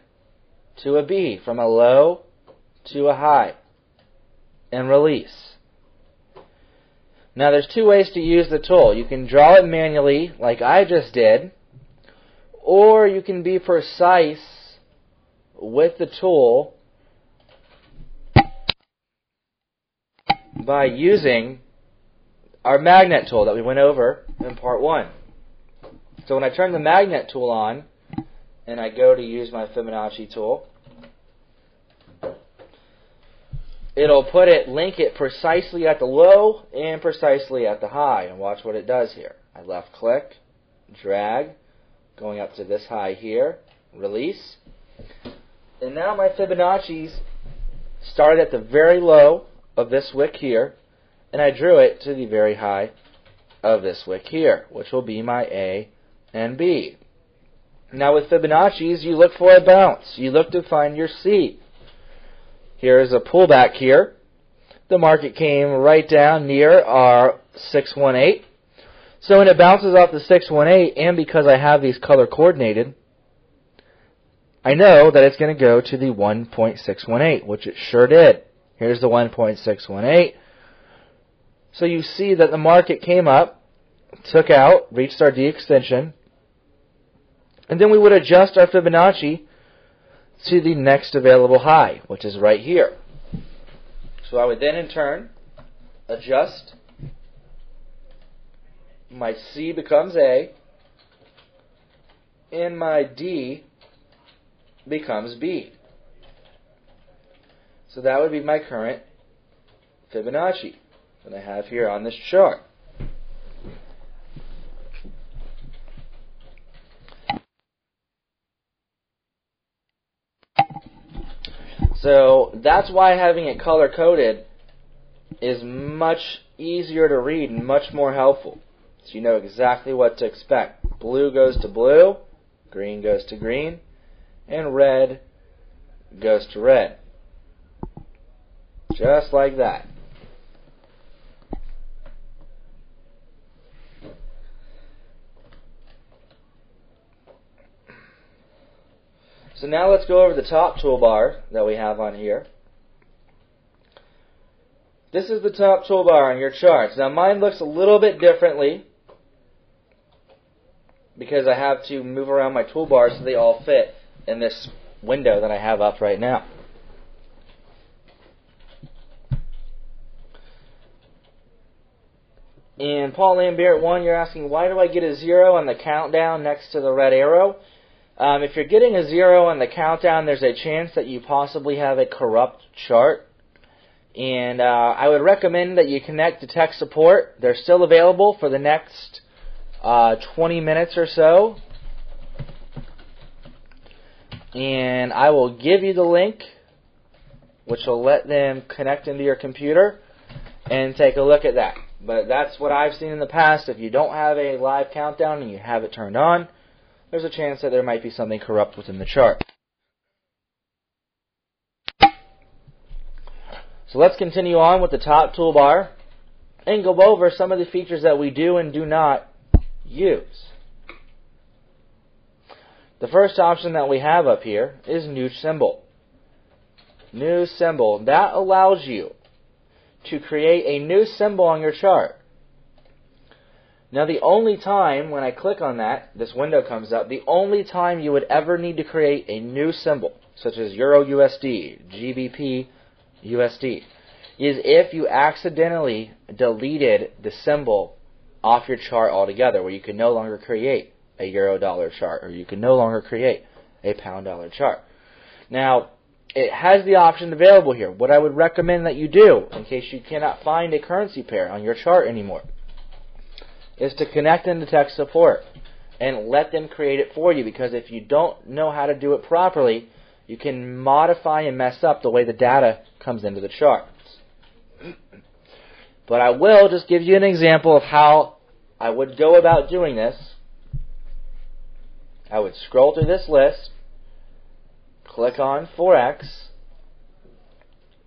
to a B, from a low to a high, and release. Now there's two ways to use the tool. You can draw it manually like I just did, or you can be precise with the tool by using our magnet tool that we went over in part 1. So when I turn the magnet tool on and I go to use my Fibonacci tool, it'll link it precisely at the low and precisely at the high. And watch what it does here. I left click, drag, going up to this high here, release. And now my Fibonacci's started at the very low of this wick here, and I drew it to the very high of this wick here, which will be my A and B. Now with Fibonacci's, you look for a bounce. You look to find your C. Here is a pullback here. The market came right down near our 618. So when it bounces off the 618, and because I have these color coordinated, I know that it's going to go to the 1.618, which it sure did. Here's the 1.618. So you see that the market came up took out, reached our D extension, and then we would adjust our Fibonacci to the next available high, which is right here. So I would then in turn adjust. My C becomes A, and my D becomes B. So that would be my current Fibonacci that I have here on this chart. So that's why having it color-coded is much easier to read and much more helpful. So you know exactly what to expect. Blue goes to blue, green goes to green, and red goes to red. Just like that. So now let's go over the top toolbar that we have on here. This is the top toolbar on your charts. Now mine looks a little bit differently because I have to move around my toolbars so they all fit in this window that I have up right now. And Paul Lambert 1, you're asking, why do I get a 0 on the countdown next to the red arrow? If you're getting a 0 on the countdown, there's a chance that you possibly have a corrupt chart. And I would recommend that you connect to tech support. They're still available for the next 20 minutes or so. And I will give you the link, which will let them connect into your computer and take a look at that. But that's what I've seen in the past. If you don't have a live countdown and you have it turned on, there's a chance that there might be something corrupt within the chart. So let's continue on with the top toolbar and go over some of the features that we do and do not use. The first option that we have up here is New Symbol. New Symbol. That allows you to create a new symbol on your chart. Now the only time when I click on that, this window comes up, the only time you would ever need to create a new symbol, such as Euro USD, GBP USD, is if you accidentally deleted the symbol off your chart altogether, where you can no longer create a Euro dollar chart, or you can no longer create a pound dollar chart. Now, it has the option available here. What I would recommend that you do, in case you cannot find a currency pair on your chart anymore, is to connect into tech support and let them create it for you, because if you don't know how to do it properly, you can modify and mess up the way the data comes into the charts. But I will just give you an example of how I would go about doing this. I would scroll through this list, click on Forex,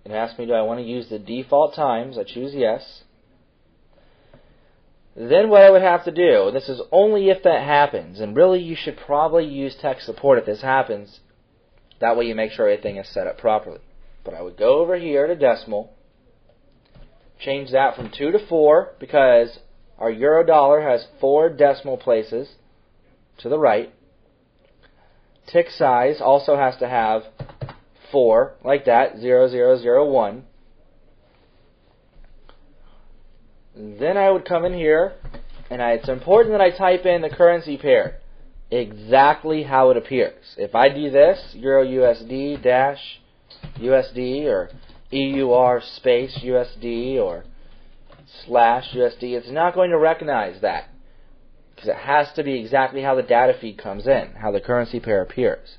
and ask me, do I want to use the default times? I choose yes. Then what I would have to do, and this is only if that happens, and really you should probably use tech support if this happens, that way you make sure everything is set up properly. But I would go over here to decimal, change that from 2 to 4, because our euro dollar has 4 decimal places to the right. Tick size also has to have 4, like that, 0001. Then I would come in here, and it's important that I type in the currency pair exactly how it appears. If I do this, Euro USD dash USD, or EUR space USD, or slash USD, it's not going to recognize that, because it has to be exactly how the data feed comes in, how the currency pair appears.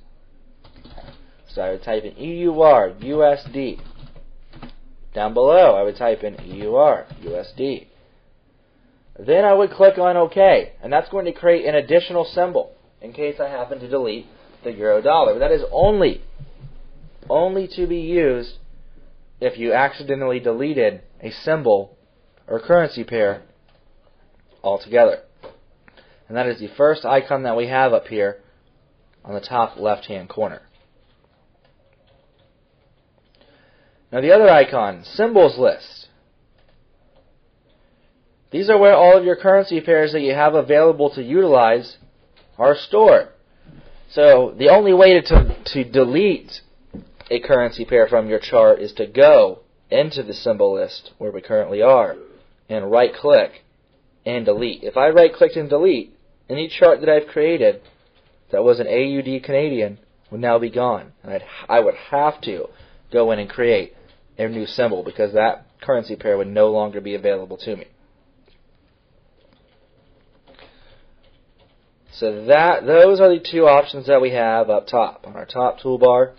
So I would type in EUR USD. Down below, I would type in EUR USD. Then I would click on OK, and that's going to create an additional symbol in case I happen to delete the euro dollar. But that is only to be used if you accidentally deleted a symbol or currency pair altogether. And that is the first icon that we have up here on the top left-hand corner. Now the other icon, Symbols List. These are where all of your currency pairs that you have available to utilize are stored. So the only way to delete a currency pair from your chart is to go into the symbol list where we currently are and right click and delete. If I right clicked and delete, any chart that I've created that was an AUD Canadian would now be gone. And I would have to go in and create a new symbol because that currency pair would no longer be available to me. So those are the two options that we have up top on our top toolbar,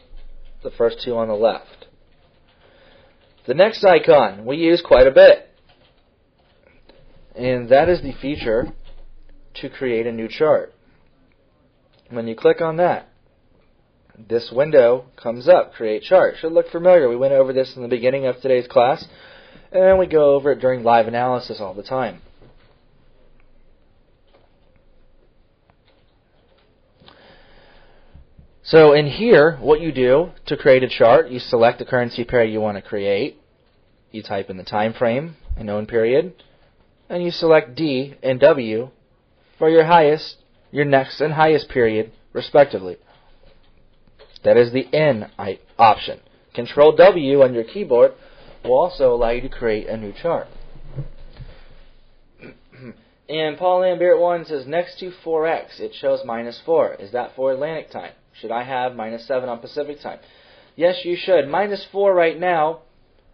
the first two on the left. The next icon we use quite a bit, and that is the feature to create a new chart. When you click on that, this window comes up, Create Chart. Should look familiar. We went over this in the beginning of today's class, and we go over it during live analysis all the time. So in here, what you do to create a chart, you select the currency pair you want to create, you type in the time frame, a known period, and you select D and W for your highest, your next and highest period, respectively. That is the N option. Control W on your keyboard will also allow you to create a new chart. And Paul Lambert 1 says, next to Forex, it shows -4. Is that for Atlantic time? Should I have -7 on Pacific time? Yes, you should. -4 right now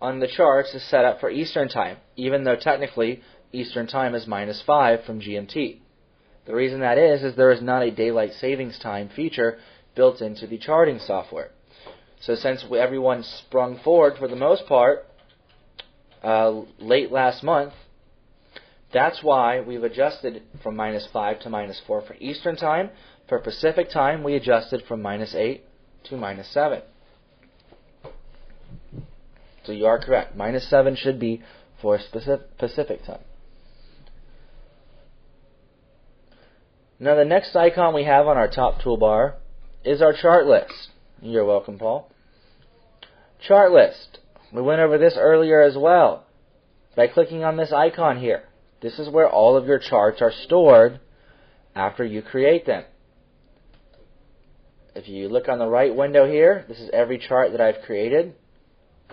on the charts is set up for Eastern time, even though technically Eastern time is -5 from GMT. The reason that is there is not a daylight savings time feature built into the charting software. So since everyone sprung forward for the most part late last month, that's why we've adjusted from -5 to -4 for Eastern time. For Pacific time, we adjusted from -8 to -7. So you are correct. -7 should be for Pacific time. Now the next icon we have on our top toolbar is our chart list. You're welcome, Paul. Chart list. We went over this earlier as well. By clicking on this icon here, this is where all of your charts are stored after you create them. If you look on the right window here, this is every chart that I've created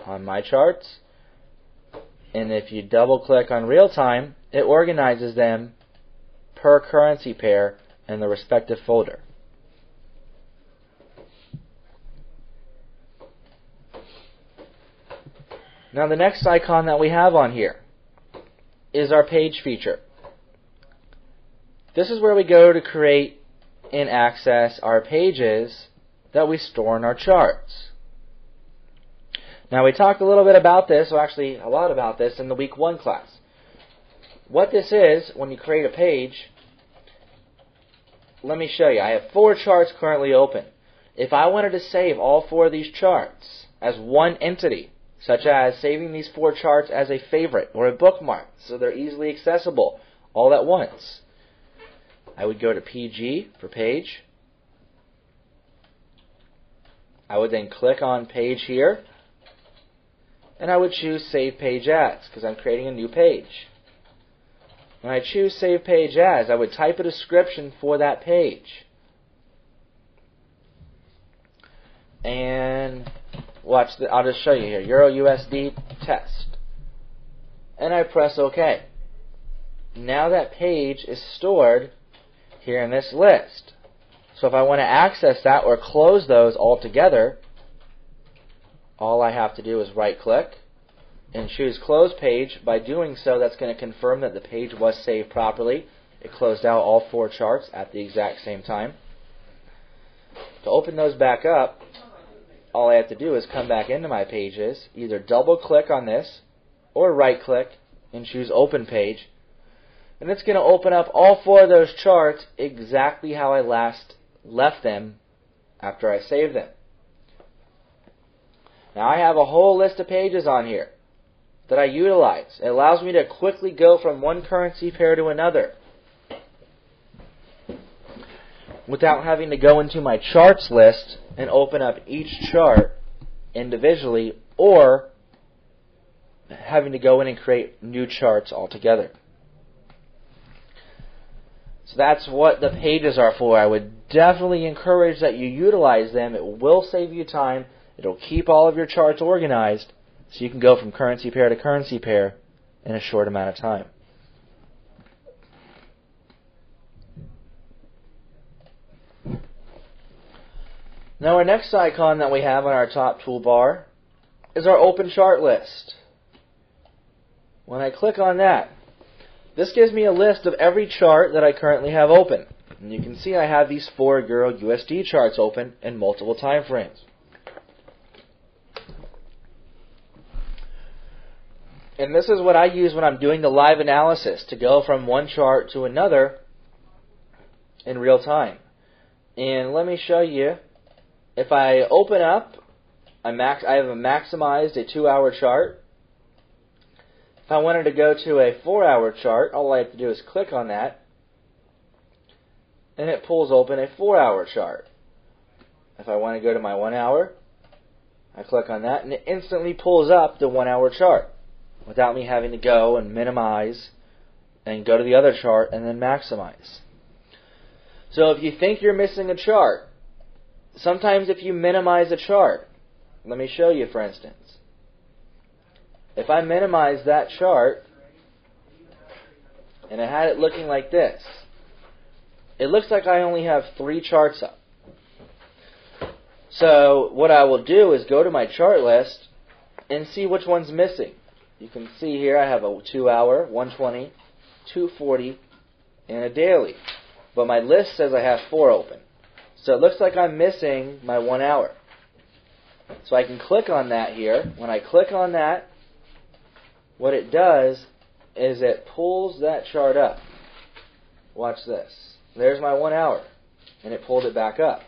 on my charts. And if you double click on real time, it organizes them per currency pair in the respective folder. Now the next icon that we have on here is our page feature. This is where we go to create and access our pages that we store in our charts. Now we talked a little bit about this, or actually a lot about this in the week 1 class. What this is, when you create a page, let me show you. I have 4 charts currently open. If I wanted to save all 4 of these charts as one entity, such as saving these 4 charts as a favorite or a bookmark so they're easily accessible all at once, I would go to PG for page. I would then click on page here, and I would choose Save Page As because I'm creating a new page. When I choose Save Page As, I would type a description for that page. And watch, I'll just show you here, Euro USD test. And I press OK. Now that page is stored here in this list. So if I want to access that or close those all together, all I have to do is right click and choose Close Page. By doing so, that's going to confirm that the page was saved properly. It closed out all 4 charts at the exact same time. To open those back up, all I have to do is come back into my pages, either double click on this or right click and choose Open Page. And it's going to open up all 4 of those charts exactly how I last left them after I saved them. Now I have a whole list of pages on here that I utilize. It allows me to quickly go from one currency pair to another without having to go into my charts list and open up each chart individually or having to go in and create new charts altogether. So that's what the pages are for. I would definitely encourage that you utilize them. It will save you time. It'll keep all of your charts organized so you can go from currency pair to currency pair in a short amount of time. Now our next icon that we have on our top toolbar is our open chart list. When I click on that, this gives me a list of every chart that I currently have open. And you can see I have these 4 Euro USD charts open in multiple time frames. And this is what I use when I'm doing the live analysis to go from one chart to another in real time. And let me show you. If I open up, I have maximized a 2-hour chart. If I wanted to go to a 4-hour chart, all I have to do is click on that, and it pulls open a 4-hour chart. If I want to go to my 1 hour, I click on that, and it instantly pulls up the 1-hour chart without me having to go and minimize and go to the other chart and then maximize. So if you think you're missing a chart, sometimes if you minimize a chart, let me show you for instance. If I minimize that chart and I had it looking like this, it looks like I only have 3 charts up. So what I will do is go to my chart list and see which one's missing. You can see here I have a 2-hour, 120, 240, and a daily. But my list says I have 4 open. So it looks like I'm missing my 1 hour. So I can click on that here. When I click on that, what it does is it pulls that chart up. Watch this. There's my 1 hour. And it pulled it back up.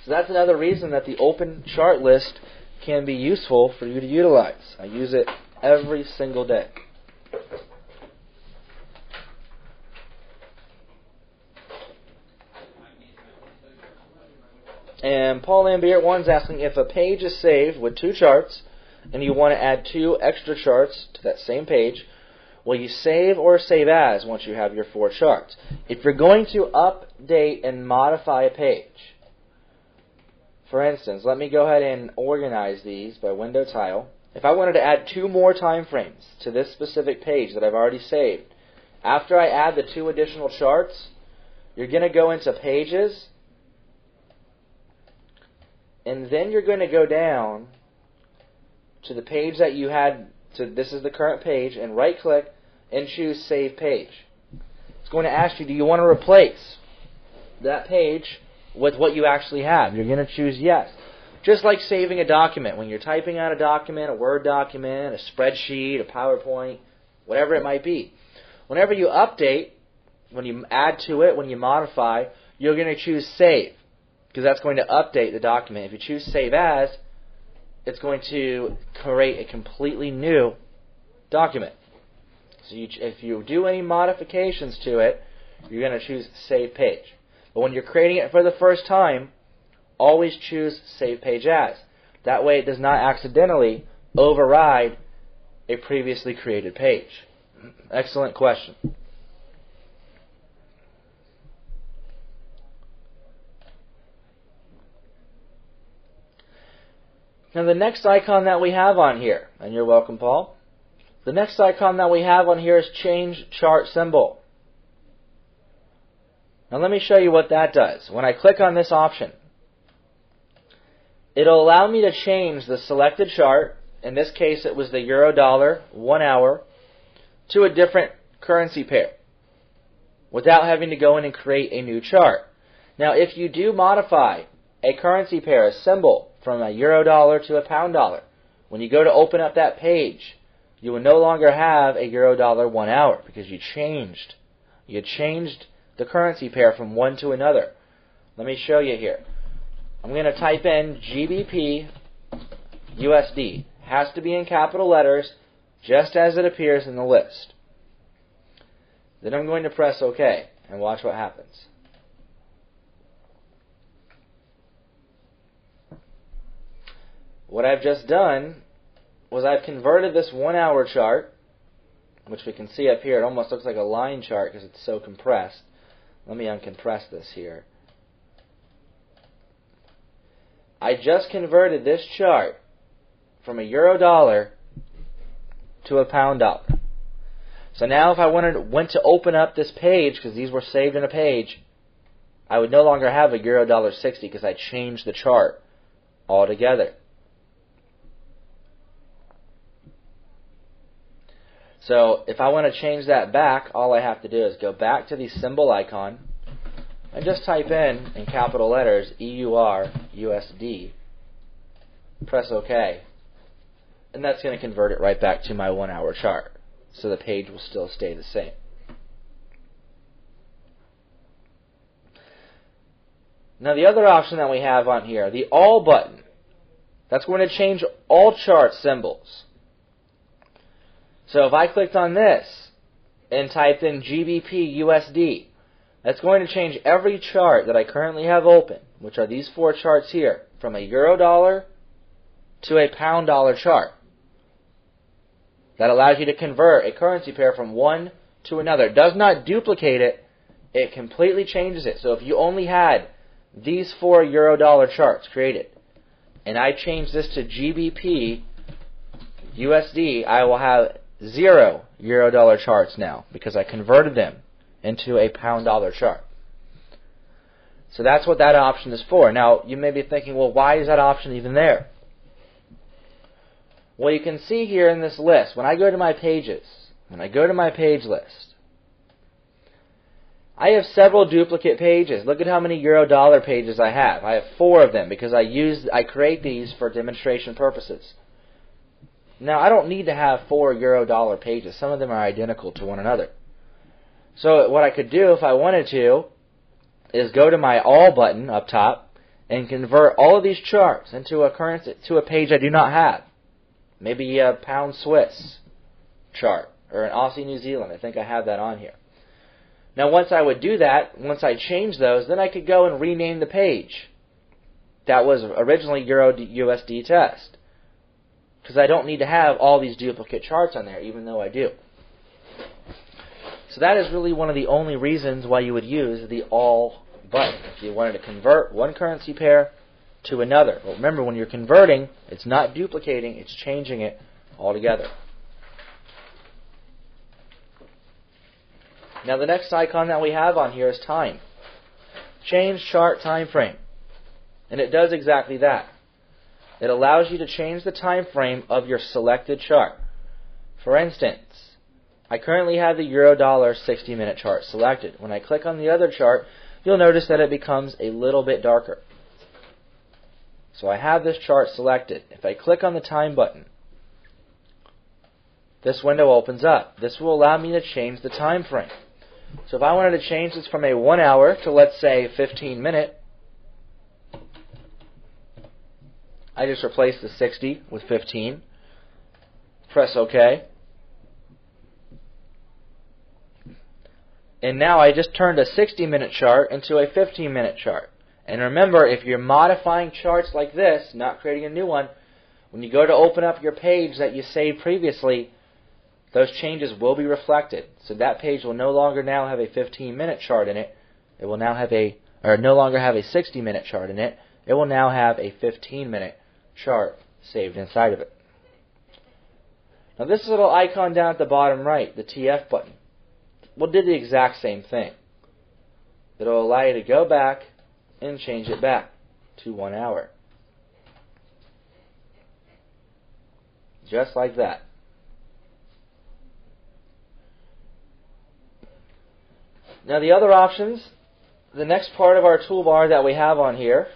So that's another reason that the open chart list can be useful for you to utilize. I use it every single day. And Paul Lambert one's asking if a page is saved with 2 charts and you want to add 2 extra charts to that same page, will you save or save as once you have your 4 charts? If you're going to update and modify a page, for instance, let me go ahead and organize these by window tile. If I wanted to add 2 more time frames to this specific page that I've already saved, after I add the 2 additional charts, you're going to go into Pages, and then you're going to go down to the page that you had. So this is the current page, and right-click and choose Save Page. It's going to ask you, do you want to replace that page with what you actually have? You're going to choose Yes. Just like saving a document. When you're typing out a document, a Word document, a spreadsheet, a PowerPoint, whatever it might be. Whenever you update, when you add to it, when you modify, you're going to choose Save, because that's going to update the document. If you choose Save As, it's going to create a completely new document. So if you do any modifications to it, you're going to choose Save Page. But when you're creating it for the first time, always choose Save Page As. That way it does not accidentally override a previously created page. Excellent question. Now the next icon that we have on here, and you're welcome, Paul. The next icon that we have on here is Change Chart Symbol. Now let me show you what that does. When I click on this option, it'll allow me to change the selected chart. In this case it was the Euro-Dollar 1 hour to a different currency pair without having to go in and create a new chart. Now if you do modify a currency pair, a symbol, from a Euro-Dollar to a Pound-Dollar, when you go to open up that page, you will no longer have a Euro-Dollar 1 hour because you changed the currency pair from one to another. Let me show you here. I'm going to type in GBP USD. Has to be in capital letters, just as it appears in the list. Then I'm going to press OK and watch what happens. What I've just done was I've converted this 1 hour chart which we can see up here. It almost looks like a line chart because it's so compressed. Let me uncompress this here. I just converted this chart from a euro dollar to a pound dollar. So now if I went to open up this page, because these were saved in a page, I would no longer have a euro dollar 60 because I changed the chart altogether. So if I want to change that back, all I have to do is go back to the symbol icon and just type in capital letters EUR USD. Press OK. And that's going to convert it right back to my 1 hour chart. So the page will still stay the same. Now the other option that we have on here, the All button, that's going to change all chart symbols. So if I clicked on this and typed in GBP USD, that's going to change every chart that I currently have open, which are these 4 charts here, from a euro dollar to a pound dollar chart. That allows you to convert a currency pair from one to another. It does not duplicate it, it completely changes it. So if you only had these 4 euro dollar charts created, and I change this to GBP USD, I will have 0 euro dollar charts now because I converted them into a pound dollar chart. So that's what that option is for. Now you may be thinking, well, why is that option even there? Well, you can see here in this list, when I go to my pages, when I go to my page list, I have several duplicate pages. Look at how many euro dollar pages I have. I have 4 of them because I create these for demonstration purposes. Now, I don't need to have 4 euro dollar pages. Some of them are identical to one another. So what I could do if I wanted to is go to my All button up top and convert all of these charts into a currency to a page I do not have. Maybe a pound Swiss chart or an Aussie New Zealand. I think I have that on here. Now once I would do that, once I change those, then I could go and rename the page. That was originally Euro USD test. Because I don't need to have all these duplicate charts on there, even though I do. So that is really one of the only reasons why you would use the All button, if you wanted to convert one currency pair to another. Well, remember, when you're converting, it's not duplicating, it's changing it altogether. Now the next icon that we have on here is time. Change chart time frame. And it does exactly that. It allows you to change the time frame of your selected chart. For instance, I currently have the euro dollar 60-minute chart selected. When I click on the other chart, you'll notice that it becomes a little bit darker. So I have this chart selected. If I click on the time button, this window opens up. This will allow me to change the time frame. So if I wanted to change this from a 1 hour to, let's say, 15 minute, I just replace the 60 with 15. Press OK. And now I just turned a 60-minute chart into a 15-minute chart. And remember, if you're modifying charts like this, not creating a new one, when you go to open up your page that you saved previously, those changes will be reflected. So that page will no longer now have a 15-minute chart in it. It will now have no longer have a 60-minute chart in it. It will now have a 15-minute chart saved inside of it. Now this little icon down at the bottom right, the TF button, will do the exact same thing. It will allow you to go back and change it back to 1 hour. Just like that. Now the other options, the next part of our toolbar that we have on here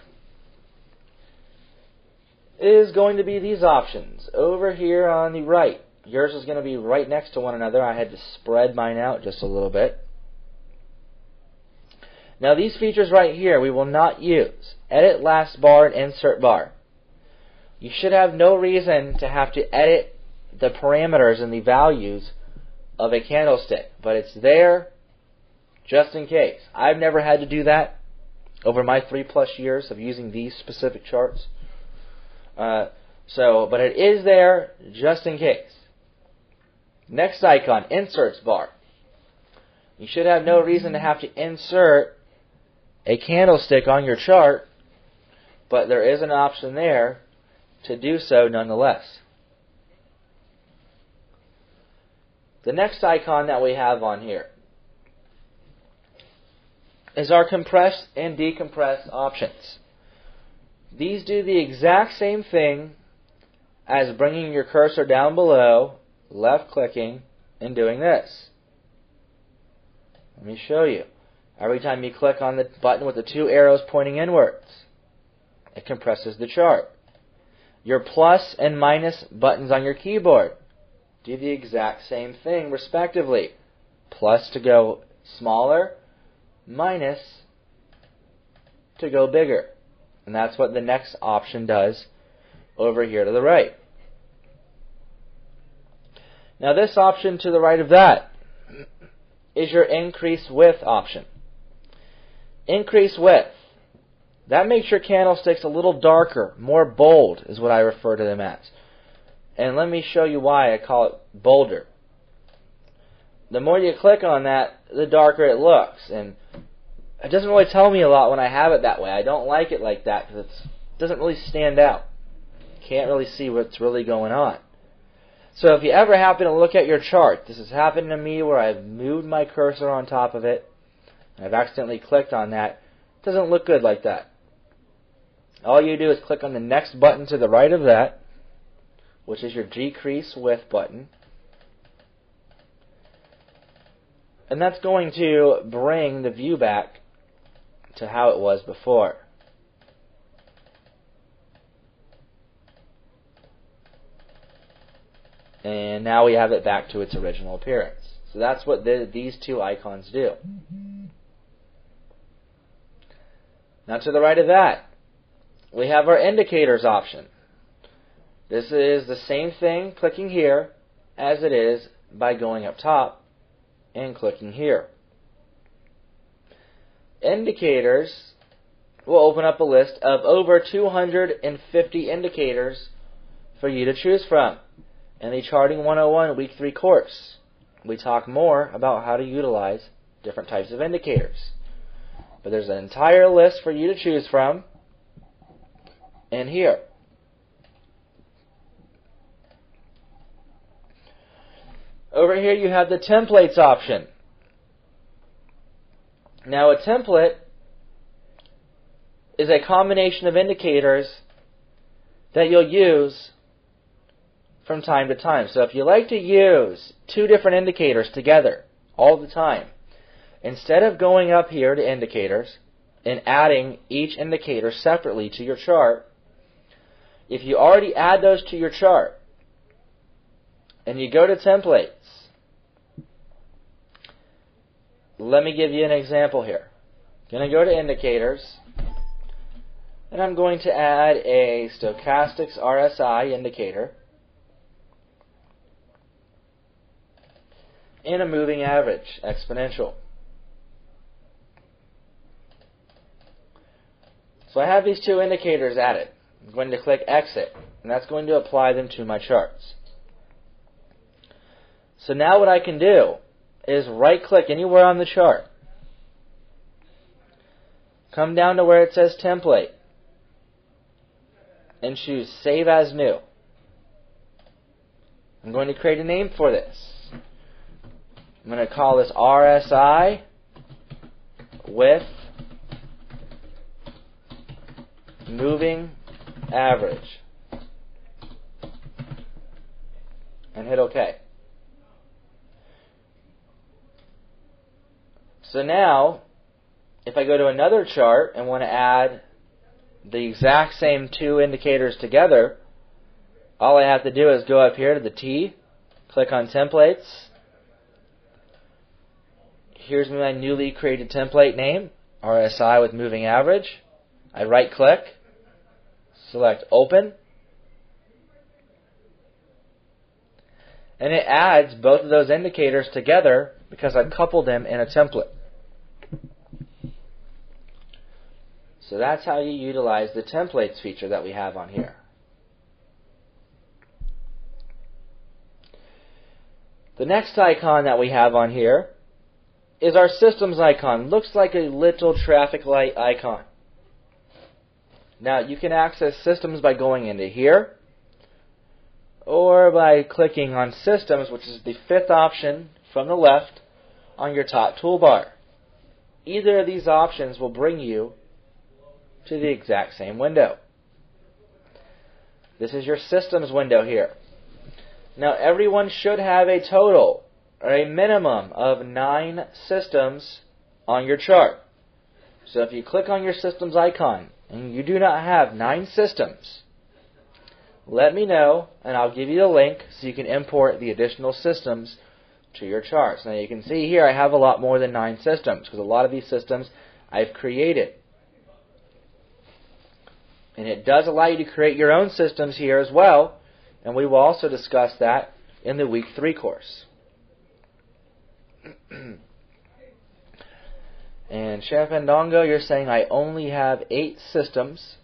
is going to be these options. Over here on the right, yours is going to be right next to one another. I had to spread mine out just a little bit. Now these features right here we will not use. Edit last bar and insert bar. You should have no reason to have to edit the parameters and the values of a candlestick, but it's there just in case. I've never had to do that over my 3+ years of using these specific charts. But it is there just in case. Next icon, inserts bar. You should have no reason to have to insert a candlestick on your chart, but there is an option there to do so nonetheless. The next icon that we have on here is our compress and decompress options. These do the exact same thing as bringing your cursor down below, left clicking, and doing this. Let me show you. Every time you click on the button with the two arrows pointing inwards, it compresses the chart. Your plus and minus buttons on your keyboard do the exact same thing respectively. Plus to go smaller, minus to go bigger. And that's what the next option does over here to the right. Now this option to the right of that is your increase width option. Increase width. That makes your candlesticks a little darker, more bold is what I refer to them as. And let me show you why I call it bolder. The more you click on that, the darker it looks. And it doesn't really tell me a lot when I have it that way. I don't like it like that because it doesn't really stand out. Can't really see what's really going on. So if you ever happen to look at your chart, this has happened to me where I've moved my cursor on top of it, and I've accidentally clicked on that. It doesn't look good like that. All you do is click on the next button to the right of that, which is your decrease width button. And that's going to bring the view back to how it was before. And now we have it back to its original appearance. So that's what these two icons do. Now to the right of that, we have our indicators option. This is the same thing clicking here as it is by going up top and clicking here. Indicators will open up a list of over 250 indicators for you to choose from. In the Charting 101 Week 3 course, we talk more about how to utilize different types of indicators. But there's an entire list for you to choose from in here. Over here you have the templates option. Now a template is a combination of indicators that you'll use from time to time. So if you like to use two different indicators together all the time, instead of going up here to indicators and adding each indicator separately to your chart, if you already add those to your chart and you go to templates, let me give you an example here. I'm going to go to indicators and I'm going to add a stochastics RSI indicator and a moving average exponential. So I have these two indicators added. I'm going to click exit, and that's going to apply them to my charts. So now what I can do is right click anywhere on the chart, come down to where it says template, and choose save as new. I'm going to create a name for this. I'm going to call this RSI with moving average. And hit OK. So now, if I go to another chart and want to add the exact same two indicators together, all I have to do is go up here to the T, click on templates. Here's my newly created template name, RSI with moving average. I right click, select open, and it adds both of those indicators together because I've coupled them in a template. So that's how you utilize the templates feature that we have on here. The next icon that we have on here is our systems icon. Looks like a little traffic light icon. Now you can access systems by going into here or by clicking on systems, which is the fifth option from the left on your top toolbar. Either of these options will bring you to the exact same window. This is your systems window here. Now everyone should have a total or a minimum of 9 systems on your chart. So if you click on your systems icon and you do not have 9 systems, let me know and I'll give you the link so you can import the additional systems to your charts. Now you can see here I have a lot more than 9 systems because a lot of these systems I've created. And it does allow you to create your own systems here as well, and we will also discuss that in the week 3 course. And Champandongo, you're saying I only have 8 systems.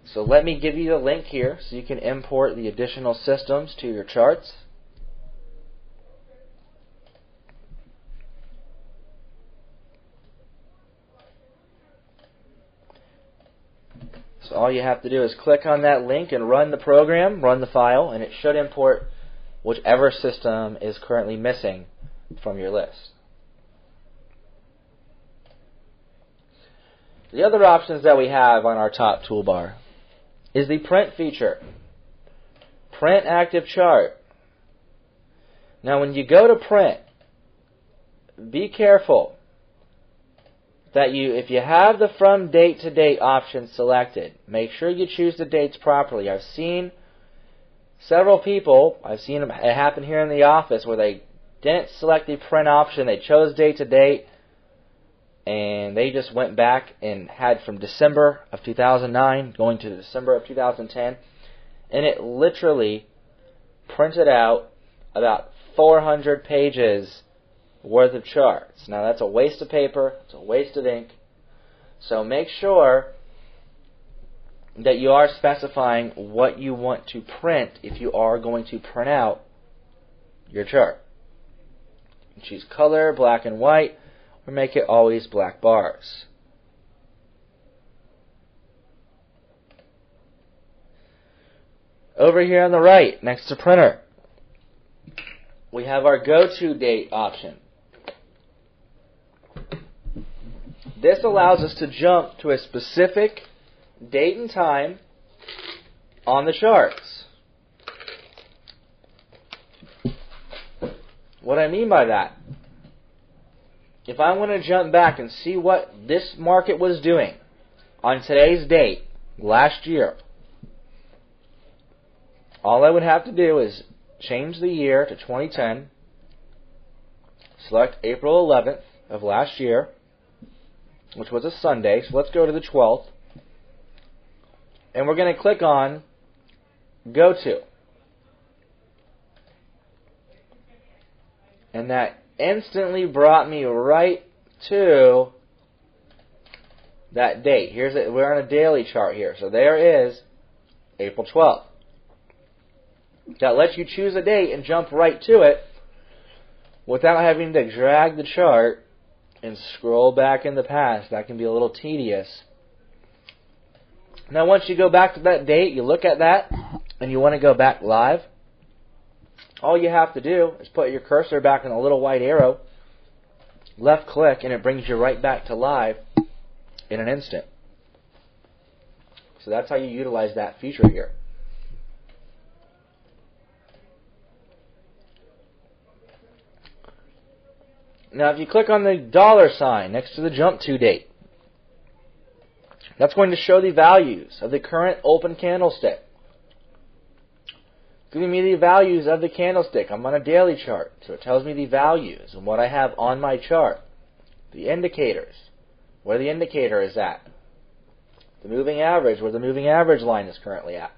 So let me give you the link here so you can import the additional systems to your charts. So all you have to do is click on that link and run the program, run the file, and it should import whichever system is currently missing from your list. The other options that we have on our top toolbar is the print feature. Print active chart. Now when you go to print, be careful that if you have the from date to date option selected, make sure you choose the dates properly. I've seen several people, it happen here in the office where they didn't select the print option, they chose date to date, and they just went back and had from December of 2009 going to December of 2010, and it literally printed out about 400 pages worth of charts. Now that's a waste of paper, it's a waste of ink, so make sure that you are specifying what you want to print if you are going to print out your chart. Choose color, black and white, or make it always black bars. Over here on the right, next to printer, we have our go-to date option. This allows us to jump to a specific date and time on the charts. What I mean by that, if I want to jump back and see what this market was doing on today's date, last year, all I would have to do is change the year to 2010, select April 11th of last year, which was a Sunday, so let's go to the 12th, and we're going to click on Go To. And that instantly brought me right to that date. We're on a daily chart here, so there is April 12th. That lets you choose a date and jump right to it without having to drag the chart and scroll back in the past. That can be a little tedious. Now once you go back to that date, you look at that, and you want to go back live, all you have to do is put your cursor back on a little white arrow, left click, and it brings you right back to live in an instant. So that's how you utilize that feature here. Now if you click on the dollar sign next to the jump to date, that's going to show the values of the current open candlestick. It's giving me the values of the candlestick. I'm on a daily chart, so it tells me the values and what I have on my chart. The indicators, where the indicator is at. The moving average, where the moving average line is currently at.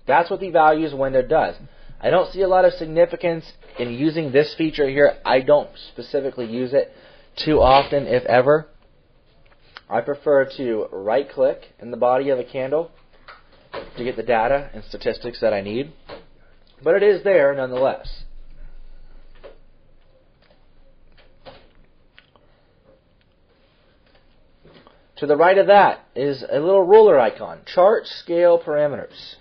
That's what the values window does. I don't see a lot of significance in using this feature here. I don't specifically use it too often, if ever. I prefer to right click in the body of a candle to get the data and statistics that I need. But it is there nonetheless. To the right of that is a little ruler icon, Chart Scale Parameters.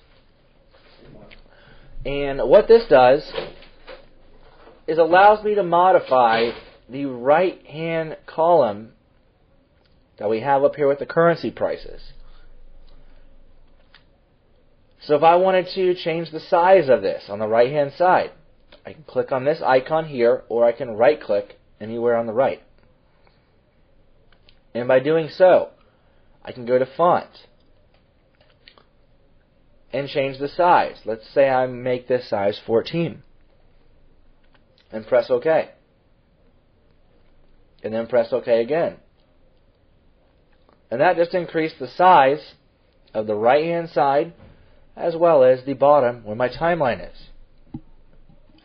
And what this does is allows me to modify the right-hand column that we have up here with the currency prices. So if I wanted to change the size of this on the right-hand side, I can click on this icon here, or I can right-click anywhere on the right. And by doing so, I can go to Font and change the size. Let's say I make this size 14. And press OK. And then press OK again. And that just increased the size of the right-hand side as well as the bottom where my timeline is.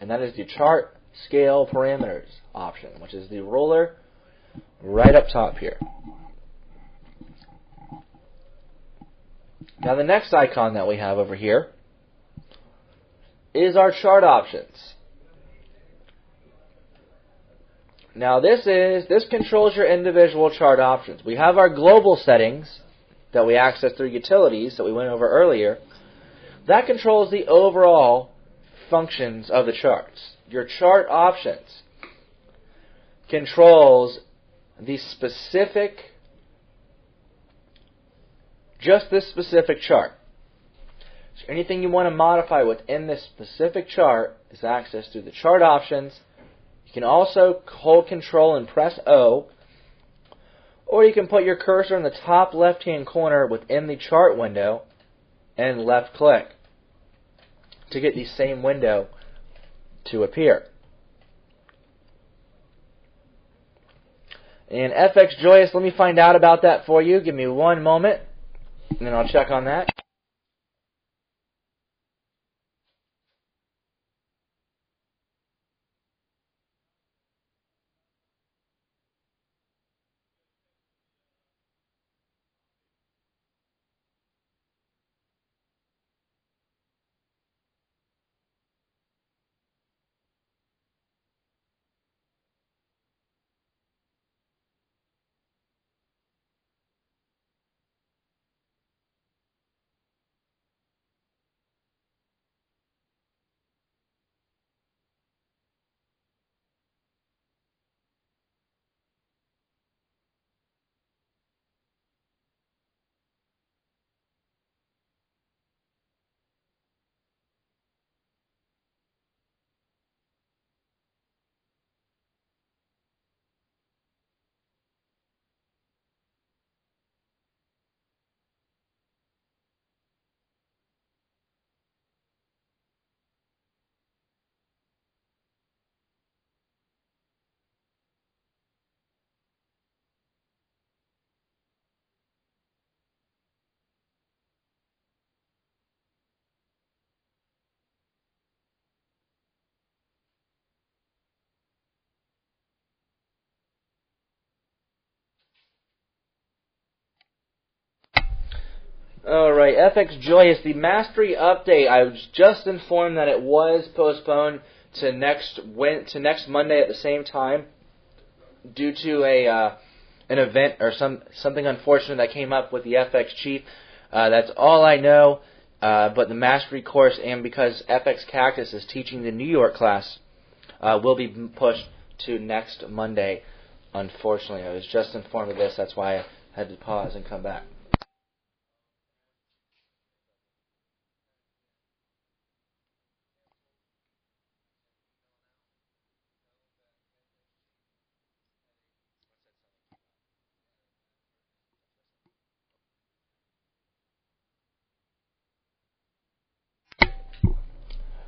And that is the Chart Scale Parameters option, which is the ruler right up top here. Now the next icon that we have over here is our chart options. Now this controls your individual chart options. We have our global settings that we access through utilities that we went over earlier. That controls the overall functions of the charts. Your chart options controls the specific, just this specific chart. So anything you want to modify within this specific chart is accessed through the chart options. You can also hold Control and press O, or you can put your cursor in the top left-hand corner within the chart window and left-click to get the same window to appear. And FX Joyous, let me find out about that for you. Give me one moment, and then I'll check on that. Alright, FX Joyous, the Mastery Update. I was just informed that it was postponed to next Monday at the same time due to an event or something unfortunate that came up with the FX Chief. That's all I know. But the Mastery course, and because FX Cactus is teaching the New York class, will be pushed to next Monday. Unfortunately, I was just informed of this. That's why I had to pause and come back.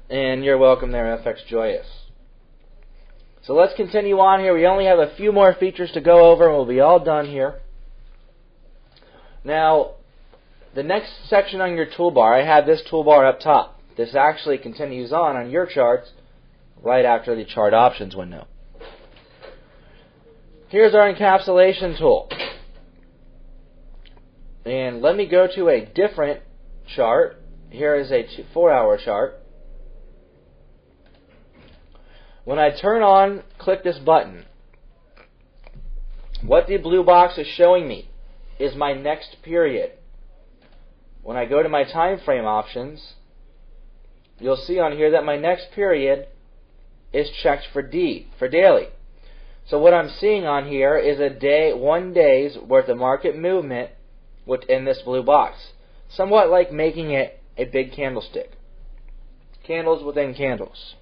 And you're welcome there, FX Joyous. So let's continue on here. We only have a few more features to go over and we'll be all done here. Now, the next section on your toolbar, I have this toolbar up top. This actually continues on your charts right after the chart options window. Here's our encapsulation tool. And let me go to a different chart. Here is a 4-hour chart. When I turn click this button, what the blue box is showing me is my next period. When I go to my time frame options, you'll see on here that my next period is checked for D, for daily. So what I'm seeing on here is one day's worth of market movement within this blue box. Somewhat like making it a big candlestick. Candles within candles.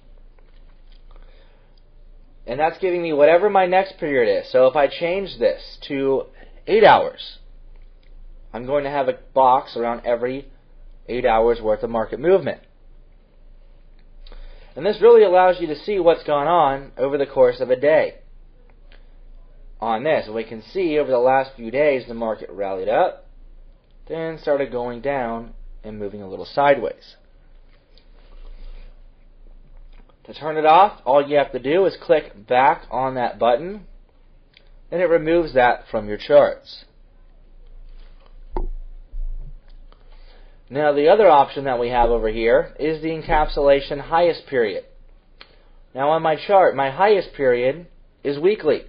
And that's giving me whatever my next period is. So if I change this to 8 hours, I'm going to have a box around every 8 hours worth of market movement. And this really allows you to see what's gone on over the course of a day. On this, we can see over the last few days the market rallied up, then started going down and moving a little sideways. To turn it off, all you have to do is click back on that button, and it removes that from your charts. Now the other option that we have over here is the encapsulation highest period. Now on my chart, my highest period is weekly.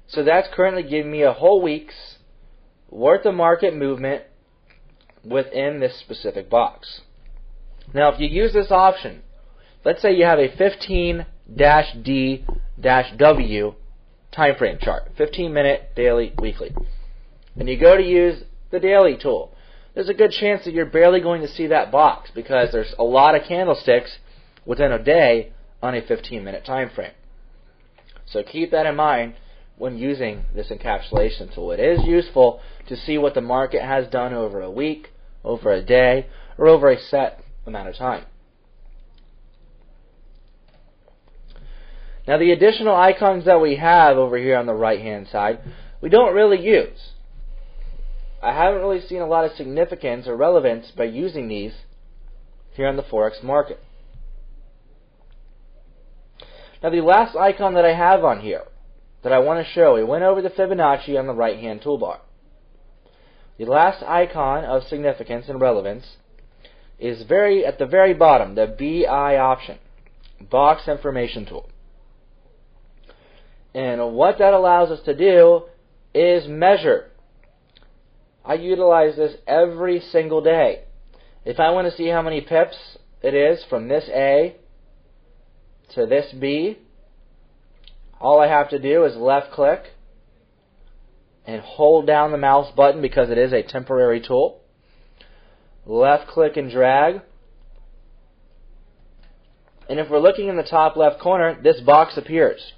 So that's currently giving me a whole week's worth of market movement within this specific box. Now if you use this option, let's say you have a 15-D-W time frame chart, 15-minute, daily, weekly, and you go to use the daily tool. There's a good chance that you're barely going to see that box because there's a lot of candlesticks within a day on a 15-minute time frame. So keep that in mind when using this encapsulation tool. It is useful to see what the market has done over a week, over a day, or over a set amount of time. Now the additional icons that we have over here on the right hand side, we don't really use. I haven't really seen a lot of significance or relevance by using these here on the Forex market. Now the last icon that I have on here that I want to show, we went over the Fibonacci on the right hand toolbar. The last icon of significance and relevance is at the very bottom, the BI option, Box Information Tool. And what that allows us to do is measure. I utilize this every single day. If I want to see how many pips it is from this A to this B, all I have to do is left click and hold down the mouse button because it is a temporary tool. Left click and drag. And if we're looking in the top left corner, this box appears.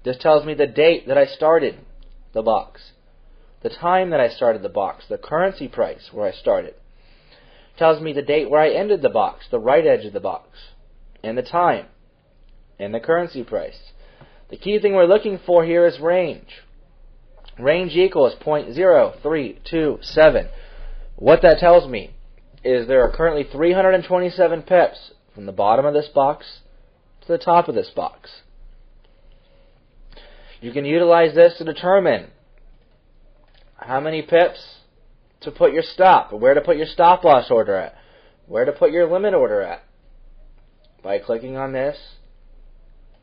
This tells me the date that I started the box, the time that I started the box, the currency price where I started. Tells me the date where I ended the box, the right edge of the box, and the time, and the currency price. The key thing we're looking for here is range. Range equals 0.0327. What that tells me is there are currently 327 pips from the bottom of this box to the top of this box. You can utilize this to determine how many pips to put your stop, or where to put your stop loss order at, where to put your limit order at. By clicking on this,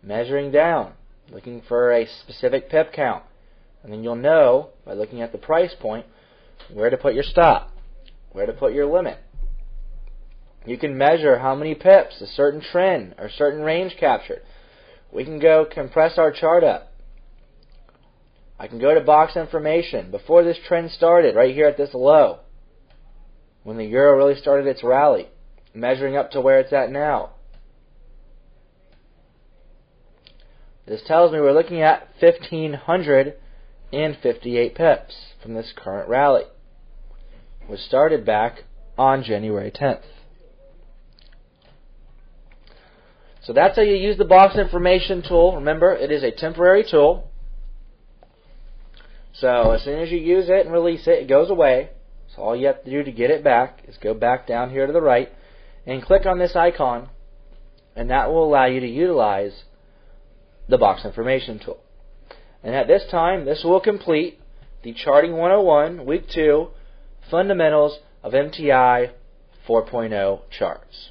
measuring down, looking for a specific pip count, and then you'll know by looking at the price point where to put your stop, where to put your limit. You can measure how many pips a certain trend or certain range captured. We can go compress our chart up. I can go to box information before this trend started, right here at this low, when the euro really started its rally, measuring up to where it's at now. This tells me we're looking at 1,558 pips from this current rally, which started back on January 10th. So that's how you use the box information tool. Remember, it is a temporary tool. So as soon as you use it and release it, it goes away. So all you have to do to get it back is go back down here to the right and click on this icon, and that will allow you to utilize the box information tool. And at this time, this will complete the Charting 101 Week 2 Fundamentals of MTI 4.0 Charts.